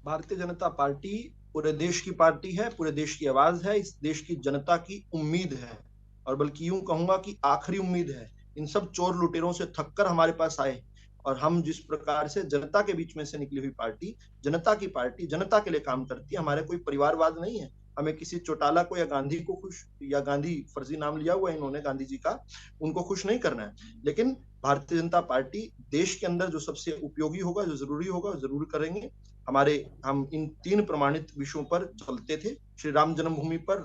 Speaker 9: भारतीय जनता पार्टी पूरे देश की पार्टी है, पूरे देश की आवाज है, इस देश की जनता की उम्मीद है और बल्कि यूं कहूंगा कि आखिरी उम्मीद है। इन सब चोर लुटेरों से थककर हमारे पास आए और हम जिस प्रकार से जनता के बीच में से निकली हुई पार्टी, जनता की पार्टी, जनता के लिए काम करती है। हमारे कोई परिवारवाद नहीं है, हमें किसी चौटाला को या गांधी को खुश, या गांधी फर्जी नाम लिया हुआ है इन्होंने गांधी जी का, उनको खुश नहीं करना है। लेकिन भारतीय जनता पार्टी देश के अंदर जो सबसे उपयोगी होगा, जो जरूरी होगा, जरूर करेंगे। हम इन 3 प्रमाणित विषयों पर चलते थे। श्री राम जन्मभूमि पर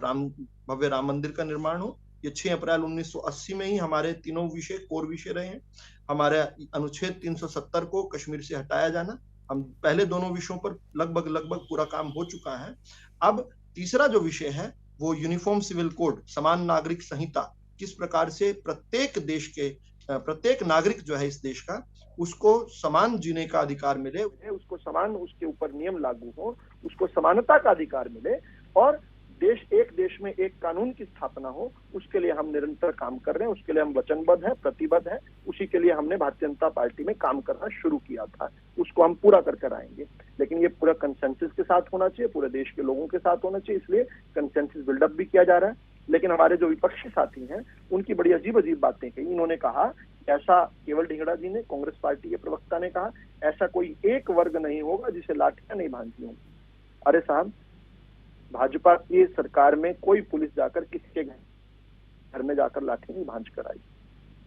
Speaker 9: भव्य राम मंदिर का निर्माण हो, ये 6 अप्रैल 1980 में ही हमारे तीनों विषय कोर विषय रहे हैं। हमारे अनुच्छेद 370 को कश्मीर से हटाया जाना, हम पहले दोनों विषयों पर लगभग पूरा काम हो चुका है। अब तीसरा जो विषय है वो यूनिफॉर्म सिविल कोड, समान नागरिक संहिता, किस प्रकार से प्रत्येक देश के प्रत्येक नागरिक जो है इस देश का, उसको समान जीने का अधिकार मिले,
Speaker 11: उसको समान, उसके ऊपर नियम लागू हो, उसको समानता का अधिकार मिले और एक देश में एक कानून की स्थापना हो, उसके लिए हम निरंतर काम कर रहे हैं, उसके लिए हम वचनबद्ध हैं, प्रतिबद्ध हैं। उसी के लिए हमने भारतीय जनता पार्टी में काम करना शुरू किया था, उसको हम पूरा कर आएंगे। लेकिन ये पूरा कंसेंसस के साथ होना चाहिए, पूरे देश के लोगों के साथ होना चाहिए, इसलिए कंसेंसस बिल्डअप भी किया जा रहा है। लेकिन हमारे जो विपक्षी साथी हैं उनकी बड़ी अजीब बातें कही। इन्होंने कहा, ऐसा केवल ढींगड़ा जी ने, कांग्रेस पार्टी के प्रवक्ता ने कहा, ऐसा कोई एक वर्ग नहीं होगा जिसे लाठियां नहीं भांजती होंगी। अरे साहब, भाजपा की सरकार में कोई पुलिस जाकर किसी के घर में जाकर लाठी नहीं भांज कर आई,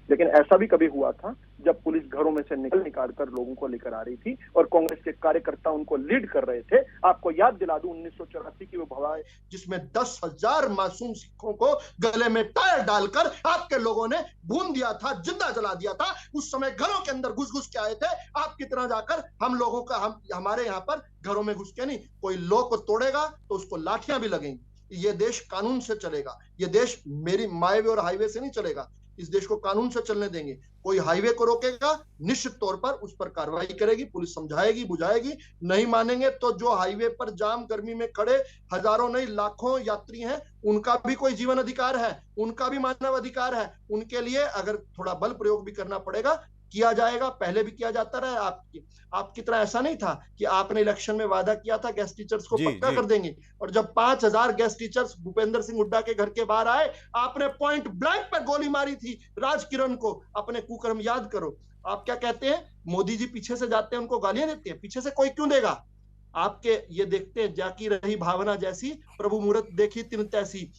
Speaker 11: लेकिन ऐसा भी कभी हुआ था जब पुलिस घरों में से निकाल कर लोगों को लेकर आ रही थी और कांग्रेस के कार्यकर्ता उनको लीड कर रहे थे। आपको याद दिला दूं 1984 की वो भवाए,
Speaker 9: जिसमें 10,000 मासूम सिखों को गले में टायर डालकर आपके लोगों ने भून दिया था, जिंदा जला दिया था। उस समय घरों के अंदर घुस के आए थे, आप कितना जाकर हम लोगों का, हमारे यहाँ पर घरों में घुस के नहीं, कोई लॉ को तोड़ेगा तो उसको लाठियां भी लगेंगी। ये देश कानून से चलेगा, ये देश मेरी माईवे और हाईवे से नहीं चलेगा। इस देश को कानून से चलने देंगे। कोई हाईवे को रोकेगा, निश्चित तौर पर उस पर कार्रवाई करेगी, पुलिस समझाएगी, बुझाएगी। नहीं मानेंगे तो जो हाईवे पर जाम गर्मी में खड़े हजारों नहीं लाखों यात्री हैं, उनका भी कोई जीवन अधिकार है, उनका भी मानव अधिकार है। उनके लिए अगर थोड़ा बल प्रयोग भी करना पड़ेगा, किया जाएगा, पहले भी किया जाता रहा। आपकी तरह ऐसा नहीं था कि आपने इलेक्शन में वादा किया था गेस्ट टीचर्स को पक्का कर देंगे, और जब 5,000 गेस्ट टीचर्स भूपेंद्र सिंह हुड्डा के घर के बाहर आए, आपने पॉइंट ब्लैंक पर गोली मारी थी राज किरण को। अपने कुकर्म याद करो। आप क्या कहते हैं, मोदी जी पीछे से जाते हैं, उनको गालियां देते हैं। पीछे से कोई क्यों देगा? आपके ये देखते हैं, जाकी रही भावना जैसी, प्रभु मूरत देखी तिन तैसी।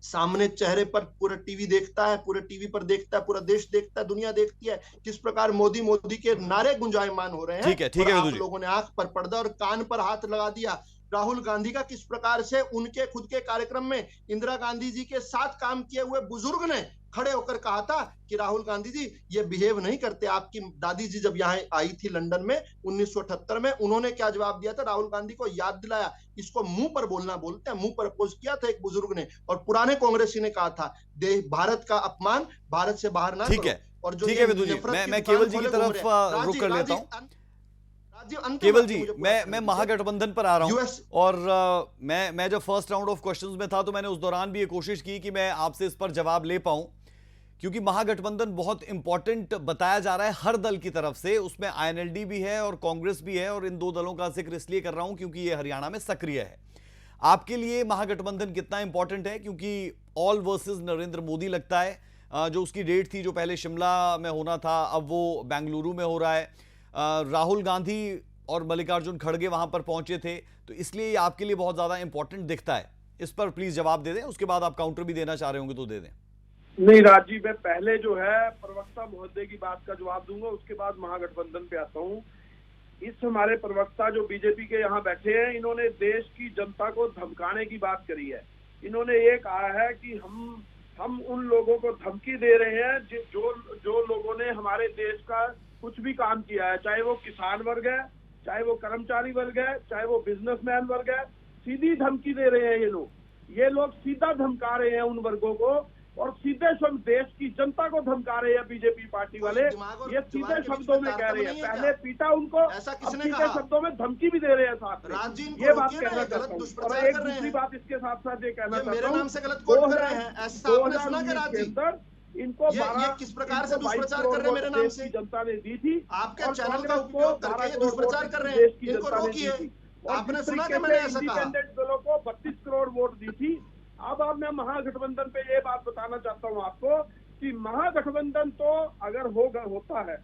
Speaker 9: सामने चेहरे पर पूरा टीवी देखता है, पूरे टीवी पर देखता है, पूरा देश देखता है, दुनिया देखती है किस प्रकार मोदी के नारे गुंजायमान हो रहे हैं।
Speaker 1: ठीक है
Speaker 9: आप लोगों ने आंख पर पर्दा और कान पर हाथ लगा दिया। राहुल गांधी का किस प्रकार से उनके खुद के कार्यक्रम में इंदिरा गांधी जी के साथ काम किए हुए बुजुर्ग ने खड़े होकर कहा था कि राहुल गांधी जी ये बिहेव नहीं करते। आपकी दादी जी जब यहाँ आई थी लंदन में 1978 में, उन्होंने क्या जवाब दिया था? राहुल गांधी को याद दिलाया, इसको मुंह पर बोलना बोलते हैं, मुंह पर अपोज किया था एक बुजुर्ग ने, और पुराने कांग्रेसी ने कहा था भारत का अपमान भारत से बाहर ना
Speaker 1: करो। और जो मैं केवल जी की तरफ रुक कर लेता हूँ। केवल जी, मैं महागठबंधन पर आ रहा हूं, और मैं जब फर्स्ट राउंड ऑफ क्वेश्चंस में था तो मैंने उस दौरान भी ये कोशिश की कि मैं आपसे इस पर जवाब ले पाऊं, क्योंकि महागठबंधन बहुत इंपॉर्टेंट बताया जा रहा है हर दल की तरफ से। उसमें आईएनएलडी भी है और कांग्रेस भी है, और इन 2 दलों का जिक्र इसलिए कर रहा हूं क्योंकि ये हरियाणा में सक्रिय है। आपके लिए महागठबंधन कितना इंपॉर्टेंट है? क्योंकि ऑल वर्सेस नरेंद्र मोदी लगता है, जो उसकी डेट थी जो पहले शिमला में होना था, अब वो बेंगलुरु में हो रहा है। राहुल गांधी और मल्लिकार्जुन खड़गे वहां पर पहुंचे थे, तो इसलिए ये आपके लिए बहुत ज्यादा इंपॉर्टेंट दिखता है। इस पर प्लीज जवाब दे दें, उसके बाद आप काउंटर भी देना चाह रहे होंगे तो दे दें।
Speaker 11: नहीं राजीव, मैं पहले जो है प्रवक्ता महोदय की बात का जवाब दूंगा, उसके बाद महागठबंधन पे आता हूँ। इस हमारे प्रवक्ता जो बीजेपी के यहाँ बैठे हैं, इन्होंने देश की जनता को धमकाने की बात करी है। इन्होंने ये कहा है कि हम उन लोगों को धमकी दे रहे हैं जो लोगों ने हमारे देश का कुछ भी काम किया है, चाहे वो किसान वर्ग है, चाहे वो कर्मचारी वर्ग है, चाहे वो बिजनेसमैन वर्ग है। सीधी धमकी दे रहे हैं ये लोग सीधा धमका रहे हैं उन वर्गों को, और सीधे शब्द देश की जनता को धमका रहे हैं बीजेपी पार्टी वाले। ये सीधे शब्दों में कह रहे हैं, पहले पीटा उनको, अब सीधे शब्दों में धमकी भी दे रहे हैं साथ में। ये बात कहना चाहता हूँ। और एक दूसरी बात इसके साथ साथ ये कहना चाहता हूँ, 2019 के अंदर इनको
Speaker 9: किस प्रकार से दुष्प्रचार कर रहे हैं मेरे नाम से
Speaker 11: जनता ने दी थी।
Speaker 9: आपके चैनल का उपयोग करके ये दुष्प्रचार कर रहे हैं, इनको रोकिए। आपने सुना कि मैंने ऐसा कहा?
Speaker 11: इंडिपेंडेंट दलों को 32 करोड़ वोट दी थी। अब मैं महागठबंधन पे ये बात बताना चाहता हूँ आपको कि महागठबंधन तो अगर होता है,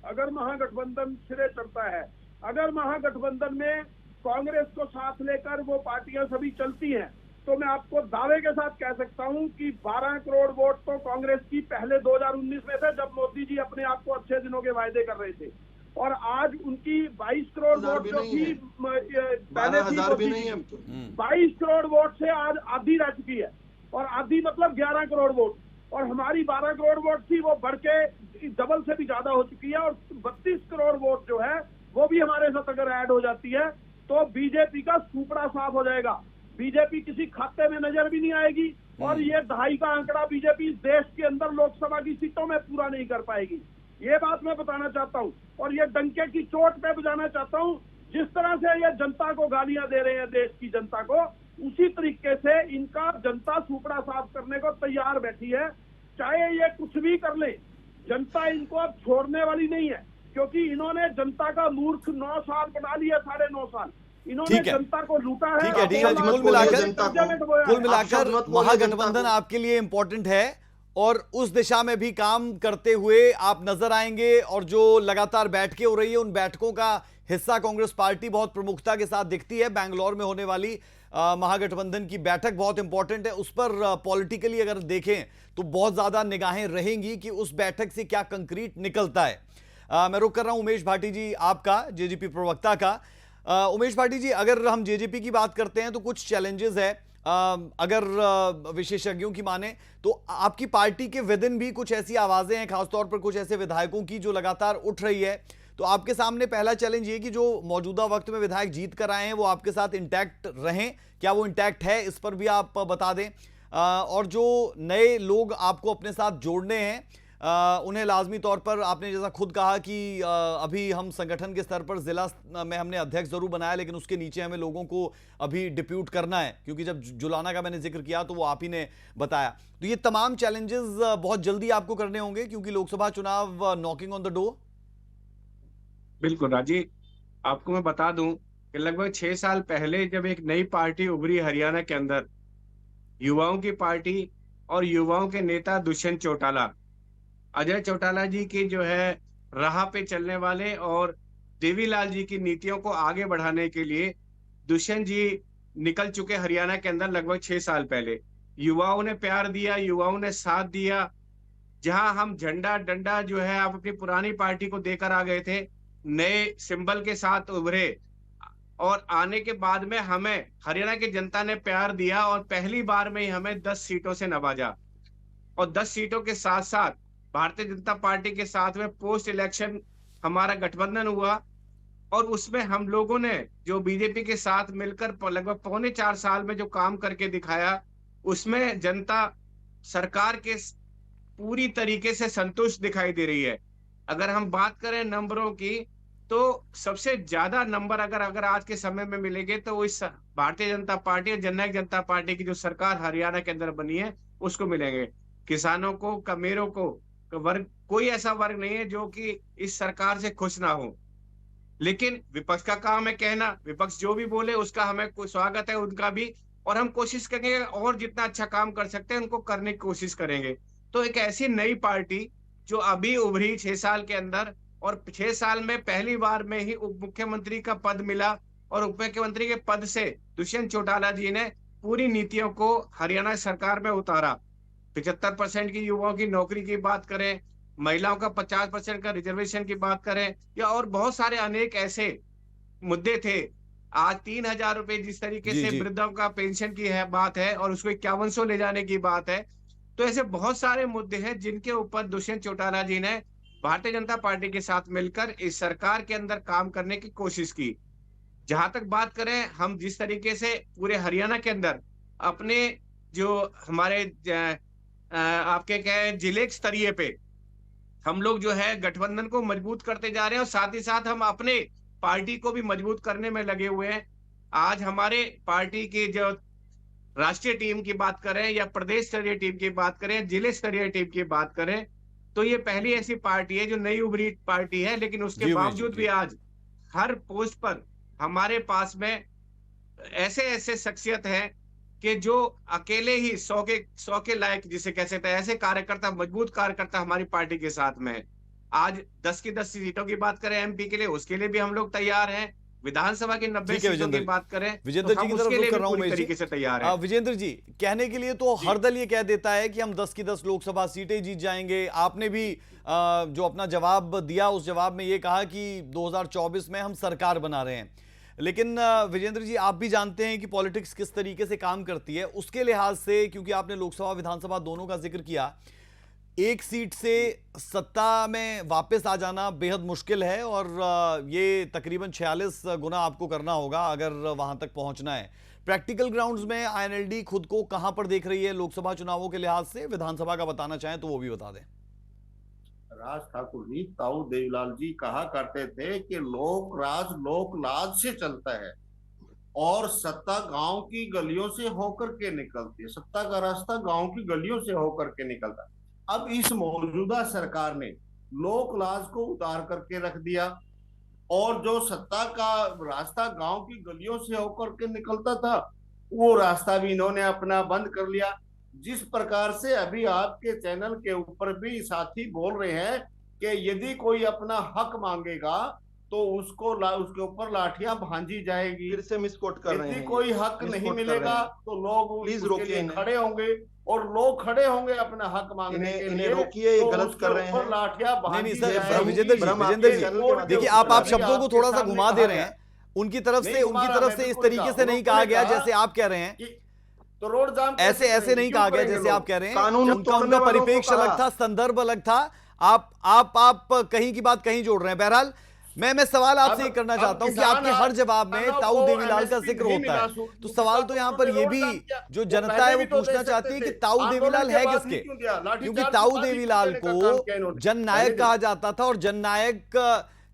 Speaker 11: अगर महागठबंधन सिरे चढ़ता है, अगर महागठबंधन में कांग्रेस को साथ लेकर वो पार्टियां सभी चलती हैं, तो मैं आपको दावे के साथ कह सकता हूं कि 12 करोड़ वोट तो कांग्रेस की पहले 2019 में थे, जब मोदी जी अपने आप को अच्छे दिनों के वायदे कर रहे थे। और आज उनकी 22 करोड़ वोट जो थी पहले 22 करोड़ वोट से आज आधी रह चुकी है, और आधी मतलब 11 करोड़ वोट, और हमारी 12 करोड़ वोट थी वो बढ़ के डबल से भी ज्यादा हो चुकी है। और 32 करोड़ वोट जो है वो भी हमारे साथ अगर ऐड हो जाती है तो बीजेपी का सुपड़ा साफ हो जाएगा। बीजेपी किसी खाते में नजर भी नहीं आएगी, और ये 2.5 का आंकड़ा बीजेपी इस देश के अंदर लोकसभा की सीटों में पूरा नहीं कर पाएगी। ये बात मैं बताना चाहता हूँ, और ये डंके की चोट पे बजाना चाहता हूँ। जिस तरह से ये जनता को गालियां दे रहे हैं, देश की जनता को, उसी तरीके से इनका जनता सुपड़ा साफ करने को तैयार बैठी है। चाहे ये कुछ भी कर ले, जनता इनको अब छोड़ने वाली नहीं है, क्योंकि इन्होंने जनता का मूर्ख 9 साल बना लिया, 9.5 साल इन्होंने जनता को लूटा है।
Speaker 1: ठीक है। कुल मिलाकर महागठबंधन आपके लिए इंपॉर्टेंट है, और उस दिशा में भी काम करते हुए आप नजर आएंगे। और जो लगातार बैठकें हो रही है, उन बैठकों का हिस्सा कांग्रेस पार्टी बहुत प्रमुखता के साथ दिखती है। बैंगलोर में होने वाली महागठबंधन की बैठक बहुत इंपॉर्टेंट है, उस पर पॉलिटिकली अगर देखें तो बहुत ज्यादा निगाहें रहेंगी कि उस बैठक से क्या कंक्रीट निकलता है। मैं रुक कर रहा हूं उमेश भाटी जी आपका, जेजेपी प्रवक्ता का। उमेश भाटी जी, अगर हम जेजेपी की बात करते हैं तो कुछ चैलेंजेस है, अगर विशेषज्ञों की माने तो आपकी पार्टी के विद इन भी कुछ ऐसी आवाजें हैं, खासतौर पर कुछ ऐसे विधायकों की जो लगातार उठ रही है। तो आपके सामने पहला चैलेंज ये कि जो मौजूदा वक्त में विधायक जीत कर आए हैं वो आपके साथ इंटैक्ट रहें, क्या वो इंटैक्ट है, इस पर भी आप बता दें। और जो नए लोग आपको अपने साथ जोड़ने हैं, उन्हें लाजमी तौर पर, आपने जैसा खुद कहा कि अभी हम संगठन के स्तर पर जिला में हमने अध्यक्ष जरूर बनाया, लेकिन उसके नीचे हमें लोगों को अभी डिप्यूट करना है, क्योंकि जब जुलाना का मैंने जिक्र किया तो वो आप ही ने बताया। तो ये तमाम चैलेंजेस बहुत जल्दी आपको करने होंगे, क्योंकि लोकसभा चुनाव नॉकिंग ऑन द डोर।
Speaker 10: बिल्कुल राजी, आपको मैं बता दूं कि लगभग 6 साल पहले जब एक नई पार्टी उभरी हरियाणा के अंदर, युवाओं की पार्टी, और युवाओं के नेता दुष्यंत चौटाला, अजय चौटाला जी की जो है राह पे चलने वाले और देवीलाल जी की नीतियों को आगे बढ़ाने के लिए दुष्यंत जी निकल चुके हरियाणा के अंदर लगभग 6 साल पहले। युवाओं ने प्यार दिया, युवाओं ने साथ दिया। जहां हम झंडा डंडा जो है आप अपनी पुरानी पार्टी को देकर आ गए थे, नए सिंबल के साथ उभरे, और आने के बाद में हमें हरियाणा की जनता ने प्यार दिया, और पहली बार में ही हमें 10 सीटों से नवाजा। और 10 सीटों के साथ साथ भारतीय जनता पार्टी के साथ में पोस्ट इलेक्शन हमारा गठबंधन हुआ, और उसमें हम लोगों ने जो बीजेपी के साथ मिलकर लगभग 3.25 साल में जो काम करके दिखाया, उसमें जनता सरकार के पूरी तरीके से संतुष्ट दिखाई दे रही है। अगर हम बात करें नंबरों की, तो सबसे ज्यादा नंबर अगर आज के समय में मिलेंगे तो इस भारतीय जनता पार्टी और जननायक जनता पार्टी की जो सरकार हरियाणा के अंदर बनी है उसको मिलेंगे। किसानों को, कमेरों को, वर्ग, कोई ऐसा वर्ग नहीं है जो कि इस सरकार से खुश ना हो। लेकिन विपक्ष का काम है कहना, विपक्ष जो भी बोले उसका हमें कोई स्वागत है, उनका भी, और हम कोशिश करेंगे और जितना अच्छा काम कर सकते हैं उनको करने की कोशिश करेंगे। तो एक ऐसी नई पार्टी जो अभी उभरी 6 साल के अंदर, और 6 साल में पहली बार में ही उप मुख्यमंत्री का पद मिला, और उप मुख्यमंत्री के पद से दुष्यंत चौटाला जी ने पूरी नीतियों को हरियाणा सरकार में उतारा। 75% की युवाओं की नौकरी की बात करें, महिलाओं का 50% का रिजर्वेशन की बात करें, या और बहुत सारे अनेक ऐसे मुद्दे थे। आज 3,000 रुपए जिस तरीके
Speaker 1: जी
Speaker 10: से
Speaker 1: जी
Speaker 10: वृद्धों का पेंशन की है बात है, और उसको 5100 ले जाने की बात है। तो ऐसे बहुत सारे मुद्दे हैं जिनके ऊपर दुष्यंत चौटाला जी ने भारतीय जनता पार्टी के साथ मिलकर इस सरकार के अंदर काम करने की कोशिश की। जहां तक बात करें, हम जिस तरीके से पूरे हरियाणा के अंदर अपने जो हमारे आपके क्या है जिले स्तरीय पे हम लोग जो है गठबंधन को मजबूत करते जा रहे हैं, और साथ ही साथ हम अपने पार्टी को भी मजबूत करने में लगे हुए हैं। आज हमारे पार्टी की जो राष्ट्रीय टीम की बात करें या प्रदेश स्तरीय टीम की बात करें, जिले स्तरीय टीम की बात करें, तो ये पहली ऐसी पार्टी है जो नई उभरी पार्टी है, लेकिन उसके
Speaker 1: जी उमेश जी,
Speaker 10: बावजूद
Speaker 1: जी
Speaker 10: भी आज हर पोस्ट पर हमारे पास में ऐसे ऐसे शख्सियत हैं कि जो अकेले ही 100 के लायक जिसे कह सकते हैं, ऐसे कार्यकर्ता, मजबूत कार्यकर्ता हमारी पार्टी के साथ में है। आज 10 की 10 सीटों की बात करें एमपी के लिए, उसके लिए भी हम लोग तैयार हैं। विधानसभा की 90
Speaker 1: ठीक है
Speaker 10: सीटों की
Speaker 1: विजेंद्र
Speaker 10: बात करें
Speaker 1: विजेंद्र
Speaker 10: तो
Speaker 1: जी
Speaker 10: हम
Speaker 1: की तरफ
Speaker 10: उसके
Speaker 1: रुख
Speaker 10: लिए
Speaker 1: कर
Speaker 10: भी
Speaker 1: रहा हूं
Speaker 10: पूरी
Speaker 1: उमेश
Speaker 10: तरीके
Speaker 1: जी।
Speaker 10: से तैयार हैं।
Speaker 1: विजेंद्र जी, कहने के लिए तो हर दल ये कह देता है कि हम 10 की 10 लोकसभा सीटें जीत जाएंगे। आपने भी जो अपना जवाब दिया, उस जवाब में ये कहा कि 2024 में हम सरकार बना रहे हैं। लेकिन विजेंद्र जी, आप भी जानते हैं कि पॉलिटिक्स किस तरीके से काम करती है। उसके लिहाज से, क्योंकि आपने लोकसभा विधानसभा दोनों का जिक्र किया, एक सीट से सत्ता में वापस आ जाना बेहद मुश्किल है, और ये तकरीबन 46 गुना आपको करना होगा अगर वहां तक पहुंचना है। प्रैक्टिकल ग्राउंड्स में आईएनएलडी खुद को कहां पर देख रही है लोकसभा चुनावों के लिहाज से? विधानसभा का बताना चाहें तो वो भी बता दें।
Speaker 12: राज ठाकुर जी, ताऊ देवीलाल जी कहा करते थे कि लोक राज लोक लाज से चलता है, और सत्ता गांव की गलियों से होकर के निकलती है। सत्ता का रास्ता गांव की गलियों से होकर के निकलता है। अब इस मौजूदा सरकार ने लोक लाज को उतार करके रख दिया, और जो सत्ता का रास्ता गांव की गलियों से होकर के निकलता था, वो रास्ता भी इन्होंने अपना बंद कर लिया। जिस प्रकार से अभी आपके चैनल के ऊपर भी साथी बोल रहे हैं कि यदि कोई अपना हक मांगेगा तो उसके ऊपर लाठियां भांजी जाएगी।
Speaker 9: फिर से मिसकोट कर रहे हैं।
Speaker 12: यदि कोई हक नहीं मिलेगा तो लोग
Speaker 9: प्लीज
Speaker 12: उसके
Speaker 9: रोकिए
Speaker 12: लिए
Speaker 9: इन्हें।
Speaker 12: खड़े होंगे, और लोग खड़े होंगे अपना हक मांगने के
Speaker 9: इन्हें
Speaker 12: लिए।
Speaker 9: रोकिए, ये
Speaker 12: तो
Speaker 9: गलत कर रहे
Speaker 12: उसके ऊपर
Speaker 9: हैं।
Speaker 12: लाठियां
Speaker 1: नहीं
Speaker 12: भांजी
Speaker 1: नहीं सर,
Speaker 12: जाएंगी।
Speaker 1: विजेंद्र जी, देखिए आप शब्दों को थोड़ा सा घुमा दे रहे हैं। उनकी तरफ से इस तरीके से नहीं कहा गया जैसे आप कह रहे हैं।
Speaker 12: तो रोड जाम
Speaker 1: ऐसे नहीं कहा गया जैसे आप कह रहे हैं।
Speaker 9: कानून
Speaker 1: उनका परिप्रेक्ष्य अलग था, संदर्भ अलग था। आप कहीं की बात कहीं जोड़ रहे हैं। बहरहाल मैं सवाल आपसे ये करना चाहता हूं कि आपके हर जवाब में ताऊ देवीलाल का जिक्र होता है, तो सवाल तो यहां पर ये भी जो जनता है वो पूछना चाहती है कि ताऊ देवीलाल है किसके? क्योंकि ताऊ देवीलाल को जननायक कहा जाता था, और जननायक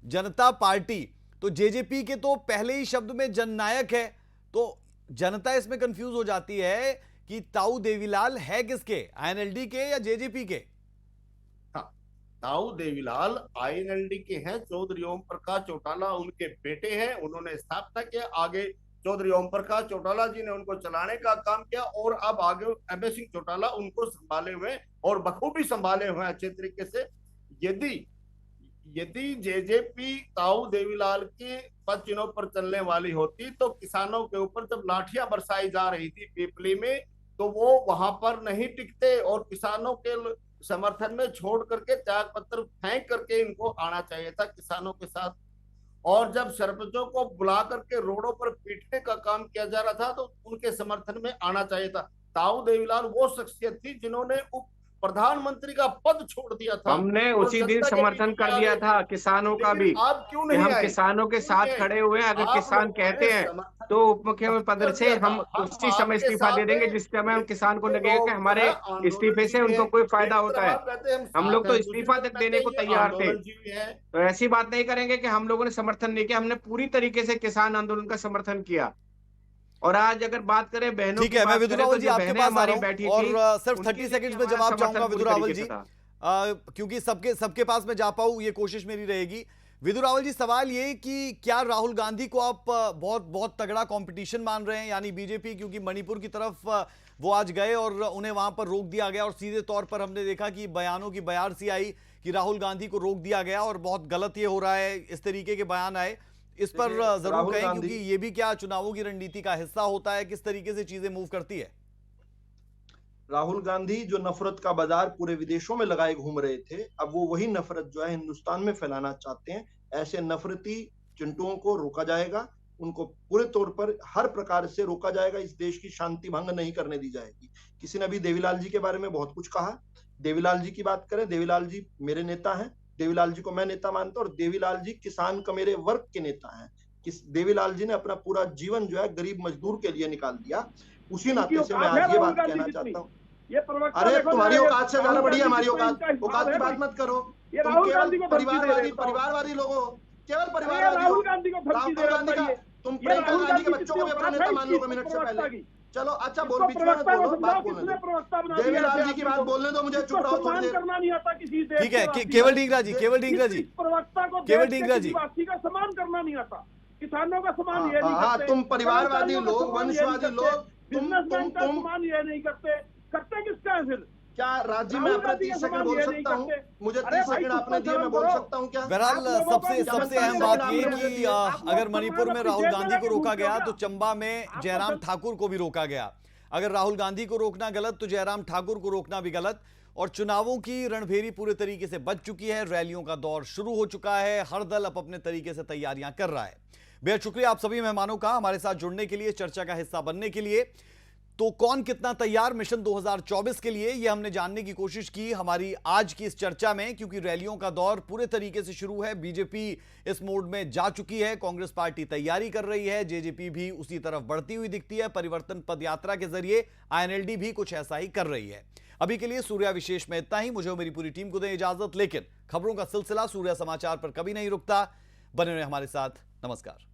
Speaker 1: जनता पार्टी, तो जेजेपी के तो पहले ही शब्द में जननायक है। तो जनता इसमें कंफ्यूज हो जाती है कि ताऊ देवीलाल है किसके, आईएनएलडी के या जेजेपी के?
Speaker 12: ताऊ देवीलाल आईएनएलडी के हैं। चौधरी ओम प्रकाश चौटाला उनके बेटे हैं, उन्होंने स्थापना किया। आगे चौधरी ओम प्रकाश चौटाला जी ने उनको चलाने का काम किया, और अब आगे एम सिंह चौटाला उनको संभाले हुए और बखूबी संभाले हुए अच्छे तरीके से। यदि जेजेपी ताऊ देवीलाल के पद चिन्हों पर चलने वाली होती तो किसानों के ऊपर जब लाठियां बरसाई जा रही थी पीपली में, तो वो वहां पर नहीं टिकते, और किसानों के समर्थन में छोड़ करके त्याग पत्र फेंक करके इनको आना चाहिए था किसानों के साथ। और जब सरपंचों को बुला करके रोडों पर पीटने का काम किया जा रहा था तो उनके समर्थन में आना चाहिए था। ताऊ देवीलाल वो शख्सियत थी जिन्होंने उप प्रधानमंत्री का पद छोड़ दिया था।
Speaker 10: हमने उसी दिन समर्थन कर दिया था किसानों का भी।
Speaker 12: आप क्यों
Speaker 10: कि
Speaker 12: नहीं
Speaker 10: हम
Speaker 12: आए?
Speaker 10: किसानों के साथ खड़े हुए हैं। अगर किसान कहते हैं तो उप मुख्यमंत्री पद से हम उसी समय इस्तीफा दे देंगे जिस समय हम किसान को लगेगा कि हमारे इस्तीफे से उनको कोई फायदा होता है। हम लोग तो इस्तीफा तक देने को तैयार थे। तो ऐसी बात नहीं करेंगे कि हम लोगों ने समर्थन नहीं किया। हमने पूरी तरीके से किसान आंदोलन का समर्थन किया। और आज अगर बात करें बहनों
Speaker 1: ठीक है, मैं विदुर रावल जी आपके पास आ रहा हूं, और सिर्फ 30 सेकंड्स में जवाब चाहूंगा विदुर रावल जी, क्योंकि सबके पास मैं जा पाऊं ये कोशिश मेरी रहेगी। विदुर रावल जी, सवाल ये कि क्या राहुल गांधी को आप बहुत तगड़ा कंपटीशन मान रहे हैं, यानी बीजेपी, क्योंकि मणिपुर की तरफ वो आज गए और उन्हें वहां पर रोक दिया गया, और सीधे तौर पर हमने देखा कि बयानों की बयार सी आई कि राहुल गांधी को रोक दिया गया और बहुत गलत ये हो रहा है, इस तरीके के बयान आए। इस पर जरूर कहें, क्योंकि ये भी क्या चुनावों की रणनीति का हिस्सा होता है, किस तरीके से चीजें मूव करती है?
Speaker 9: राहुल गांधी जो नफरत का बाजार पूरे विदेशों में लगाए घूम रहे थे, अब वो वही नफरत जो है हिंदुस्तान में फैलाना चाहते हैं। ऐसे नफरती चिंटुओं को रोका जाएगा, उनको पूरे तौर पर हर प्रकार से रोका जाएगा। इस देश की शांति भंग नहीं करने दी जाएगी। किसी ने अभी देवीलाल जी के बारे में बहुत कुछ कहा। देवीलाल जी की बात करें, देवीलाल जी मेरे नेता हैं, देवीलाल जी को मैं नेता मानता हूं, और देवीलाल जी किसान का मेरे वर्ग के नेता हैं। देवीलाल जी ने अपना पूरा जीवन जो है गरीब मजदूर के लिए निकाल दिया। उसी नाते से मैं आज ये बात कहना चाहता हूँ, अरे तुम्हारी औकात से ज्यादा बढ़िया हमारी औकात की बात मत करो। तुम केवल परिवारवादी लोगों, केवल परिवारवादी, राहुल गांधी का, तुम प्रियंका गांधी के बच्चों को भी अपना नेता मान लोगे मिनट से पहले। चलो अच्छा, बोल बीच में बोलो, बात बोलने दो। देवीलाल जी की बात बोलने दो, मुझे चुप रहो थोड़ी देर।
Speaker 1: ठीक है, केवल ढींगरा जी, केवल ढींगरा जी, केवल ढींगरा जी,
Speaker 11: का सम्मान करना नहीं आता, किसानों का सम्मान ये नहीं करते।
Speaker 9: तुम परिवारवादी लोग, वंशवादी लोग,
Speaker 11: सम्मान ये नहीं करते किसका है फिर?
Speaker 9: क्या राज्य में अपने 30 सेकंड बोल सकता हूँ? मुझे 30 सेकंड आपने दिए, मैं बोल सकता हूँ क्या?
Speaker 1: बहरहाल सबसे अहम बात ये कि अगर मणिपुर में राहुल गांधी को रोका गया तो चंबा में जयराम ठाकुर को भी रोका गया। अगर राहुल गांधी को रोकना गलत तो जयराम ठाकुर को रोकना भी गलत। और चुनावों की रणभेरी पूरे तरीके से बच चुकी है, रैलियों का दौर शुरू हो चुका है, हर दल अपने तरीके से तैयारियां कर रहा है। बेहद शुक्रिया आप सभी मेहमानों का हमारे साथ जुड़ने के लिए, चर्चा का हिस्सा बनने के लिए। तो कौन कितना तैयार मिशन 2024 के लिए, यह हमने जानने की कोशिश की हमारी आज की इस चर्चा में, क्योंकि रैलियों का दौर पूरे तरीके से शुरू है। बीजेपी इस मोड में जा चुकी है, कांग्रेस पार्टी तैयारी कर रही है, जेजेपी भी उसी तरफ बढ़ती हुई दिखती है। परिवर्तन पदयात्रा के जरिए आईएनएलडी भी कुछ ऐसा ही कर रही है। अभी के लिए सूर्या विशेष में इतना ही। मुझे और मेरी पूरी टीम को दें इजाजत, लेकिन खबरों का सिलसिला सूर्या समाचार पर कभी नहीं रुकता। बने रहे हमारे साथ। नमस्कार।